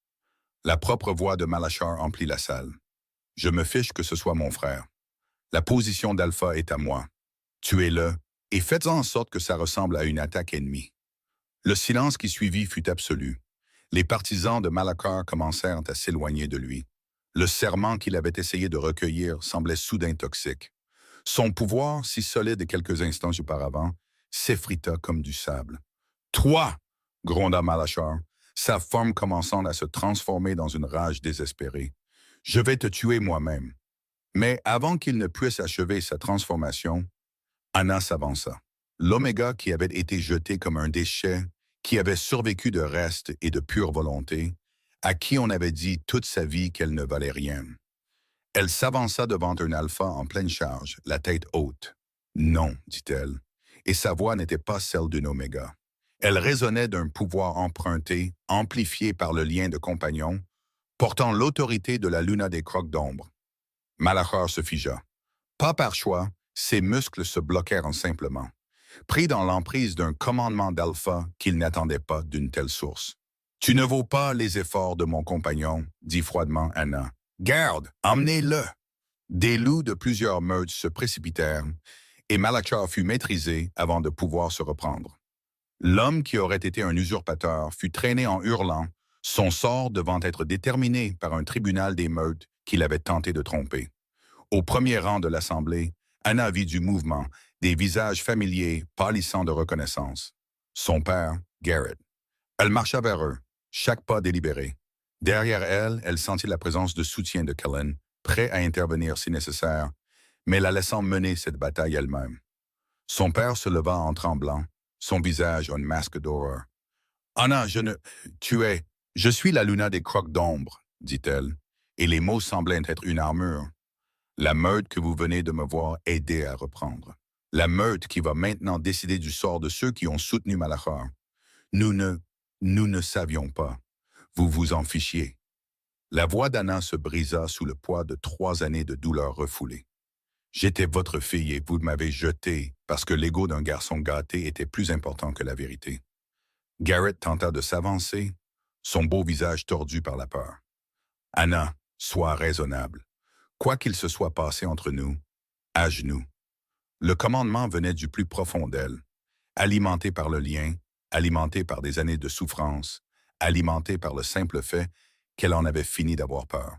La propre voix de Malachar emplit la salle. « Je me fiche que ce soit mon frère. La position d'Alpha est à moi. Tuez-le et faites en sorte que ça ressemble à une attaque ennemie. » Le silence qui suivit fut absolu. Les partisans de Malachar commencèrent à s'éloigner de lui. Le serment qu'il avait essayé de recueillir semblait soudain toxique. Son pouvoir, si solide quelques instants auparavant, s'effrita comme du sable. « Toi !» gronda Malachar, sa forme commençant à se transformer dans une rage désespérée. « Je vais te tuer moi-même. » Mais avant qu'il ne puisse achever sa transformation, Anna s'avança. L'Oméga qui avait été jeté comme un déchet, qui avait survécu de reste et de pure volonté, à qui on avait dit toute sa vie qu'elle ne valait rien. Elle s'avança devant un alpha en pleine charge, la tête haute. « Non, dit-elle, et sa voix n'était pas celle d'une Oméga. Elle résonnait d'un pouvoir emprunté, amplifié par le lien de compagnon, portant l'autorité de la Luna des Crocs d'ombre. Malachar se figea. Pas par choix, ses muscles se bloquèrent simplement, pris dans l'emprise d'un commandement d'alpha qu'il n'attendait pas d'une telle source. « Tu ne vaux pas les efforts de mon compagnon, dit froidement Anna. Garde, emmenez-le! » Des loups de plusieurs meutes se précipitèrent et Malachar fut maîtrisé avant de pouvoir se reprendre. L'homme qui aurait été un usurpateur fut traîné en hurlant, son sort devant être déterminé par un tribunal des meutes qu'il avait tenté de tromper. Au premier rang de l'Assemblée, Anna vit du mouvement, des visages familiers pâlissant de reconnaissance. Son père, Garrett. Elle marcha vers eux, chaque pas délibéré. Derrière elle, elle sentit la présence de soutien de Kellen, prêt à intervenir si nécessaire, mais la laissant mener cette bataille elle-même. Son père se leva en tremblant, son visage un masque d'horreur. Anna, je ne... Tu es... Je suis la Luna des crocs d'ombre, dit-elle, et les mots semblaient être une armure. La meute que vous venez de me voir aider à reprendre. La meute qui va maintenant décider du sort de ceux qui ont soutenu Malachar. Nous ne savions pas. Vous vous en fichiez. La voix d'Anna se brisa sous le poids de 3 années de douleur refoulée. J'étais votre fille et vous m'avez jetée parce que l'ego d'un garçon gâté était plus important que la vérité. Garrett tenta de s'avancer, son beau visage tordu par la peur. Anna, sois raisonnable. Quoi qu'il se soit passé entre nous, à genoux. Le commandement venait du plus profond d'elle, alimenté par le lien, alimenté par des années de souffrance, alimenté par le simple fait qu'elle en avait fini d'avoir peur.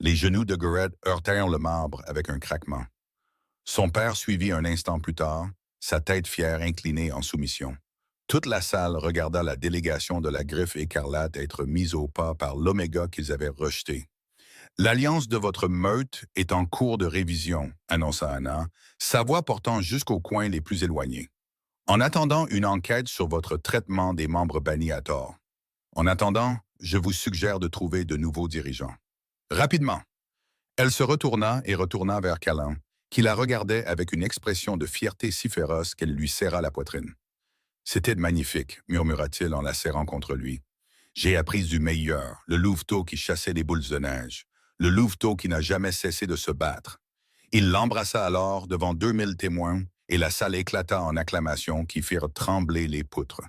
Les genoux de Garrett heurtèrent le marbre avec un craquement. Son père suivit un instant plus tard, sa tête fière inclinée en soumission. Toute la salle regarda la délégation de la griffe écarlate être mise au pas par l'Oméga qu'ils avaient rejeté. L'alliance de votre meute est en cours de révision, annonça Anna, sa voix portant jusqu'aux coins les plus éloignés. En attendant une enquête sur votre traitement des membres bannis à tort. En attendant, je vous suggère de trouver de nouveaux dirigeants. Rapidement. Elle se retourna et retourna vers Callan, qui la regardait avec une expression de fierté si féroce qu'elle lui serra la poitrine. C'était magnifique, murmura-t-il en la serrant contre lui. J'ai appris du meilleur, le louveteau qui chassait les boules de neige, le louveteau qui n'a jamais cessé de se battre. Il l'embrassa alors devant 2000 témoins et la salle éclata en acclamations qui firent trembler les poutres.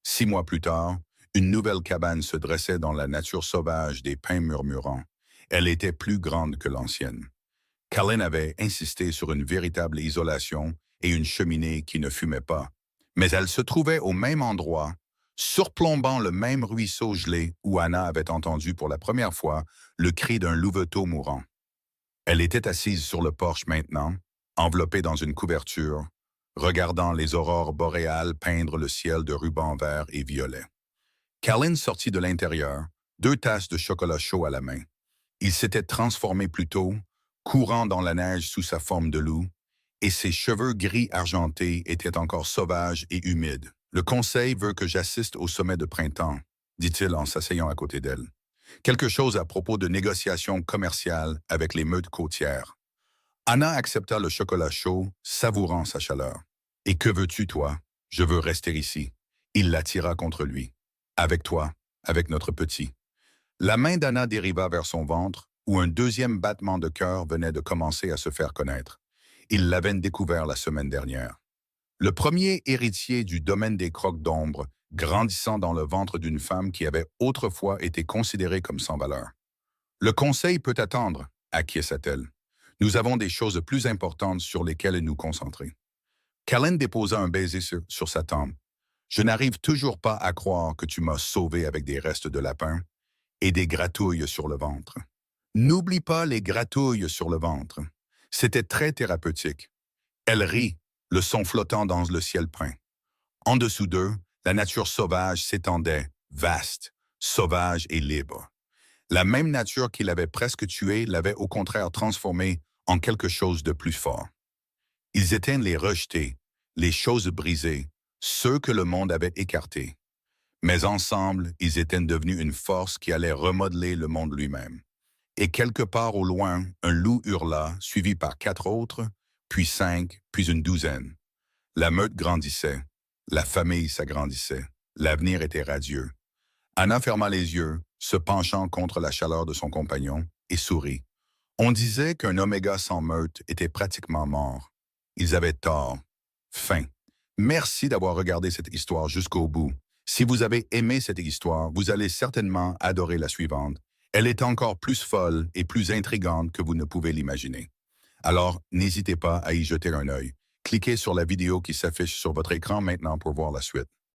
6 mois plus tard, une nouvelle cabane se dressait dans la nature sauvage des pins murmurants. Elle était plus grande que l'ancienne. Callan avait insisté sur une véritable isolation et une cheminée qui ne fumait pas. Mais elle se trouvait au même endroit, surplombant le même ruisseau gelé où Anna avait entendu pour la première fois le cri d'un louveteau mourant. Elle était assise sur le porche maintenant, enveloppée dans une couverture, regardant les aurores boréales peindre le ciel de rubans verts et violets. Callan sortit de l'intérieur, 2 tasses de chocolat chaud à la main. Il s'était transformé plus tôt, courant dans la neige sous sa forme de loup, et ses cheveux gris argentés étaient encore sauvages et humides. Le conseil veut que j'assiste au sommet de printemps, dit-il en s'asseyant à côté d'elle. Quelque chose à propos de négociations commerciales avec les meutes côtières. Anna accepta le chocolat chaud, savourant sa chaleur. « Et que veux-tu, toi? Je veux rester ici. » Il l'attira contre lui. « Avec toi, avec notre petit. » La main d'Anna dériva vers son ventre, où un deuxième battement de cœur venait de commencer à se faire connaître. Il l'avait découvert la semaine dernière. Le premier héritier du domaine des crocs d'ombre, grandissant dans le ventre d'une femme qui avait autrefois été considérée comme sans valeur. « Le conseil peut attendre, » acquiesça-t-elle. « Nous avons des choses plus importantes sur lesquelles nous concentrer. » Callan déposa un baiser sur sa tempe. « Je n'arrive toujours pas à croire que tu m'as sauvé avec des restes de lapin et des gratouilles sur le ventre. » N'oublie pas les gratouilles sur le ventre. C'était très thérapeutique. Elle rit, le son flottant dans le ciel peint. En dessous d'eux, la nature sauvage s'étendait, vaste, sauvage et libre. La même nature qui l'avait presque tué l'avait au contraire transformé en quelque chose de plus fort. Ils étaient les rejetés, les choses brisées, ceux que le monde avait écartés. Mais ensemble, ils étaient devenus une force qui allait remodeler le monde lui-même. Et quelque part au loin, un loup hurla, suivi par 4 autres, puis 5, puis une douzaine. La meute grandissait, la famille s'agrandissait, l'avenir était radieux. Anna ferma les yeux, se penchant contre la chaleur de son compagnon, et sourit. On disait qu'un oméga sans meute était pratiquement mort. Ils avaient tort. Fin. Merci d'avoir regardé cette histoire jusqu'au bout. Si vous avez aimé cette histoire, vous allez certainement adorer la suivante. Elle est encore plus folle et plus intrigante que vous ne pouvez l'imaginer. Alors, n'hésitez pas à y jeter un œil. Cliquez sur la vidéo qui s'affiche sur votre écran maintenant pour voir la suite.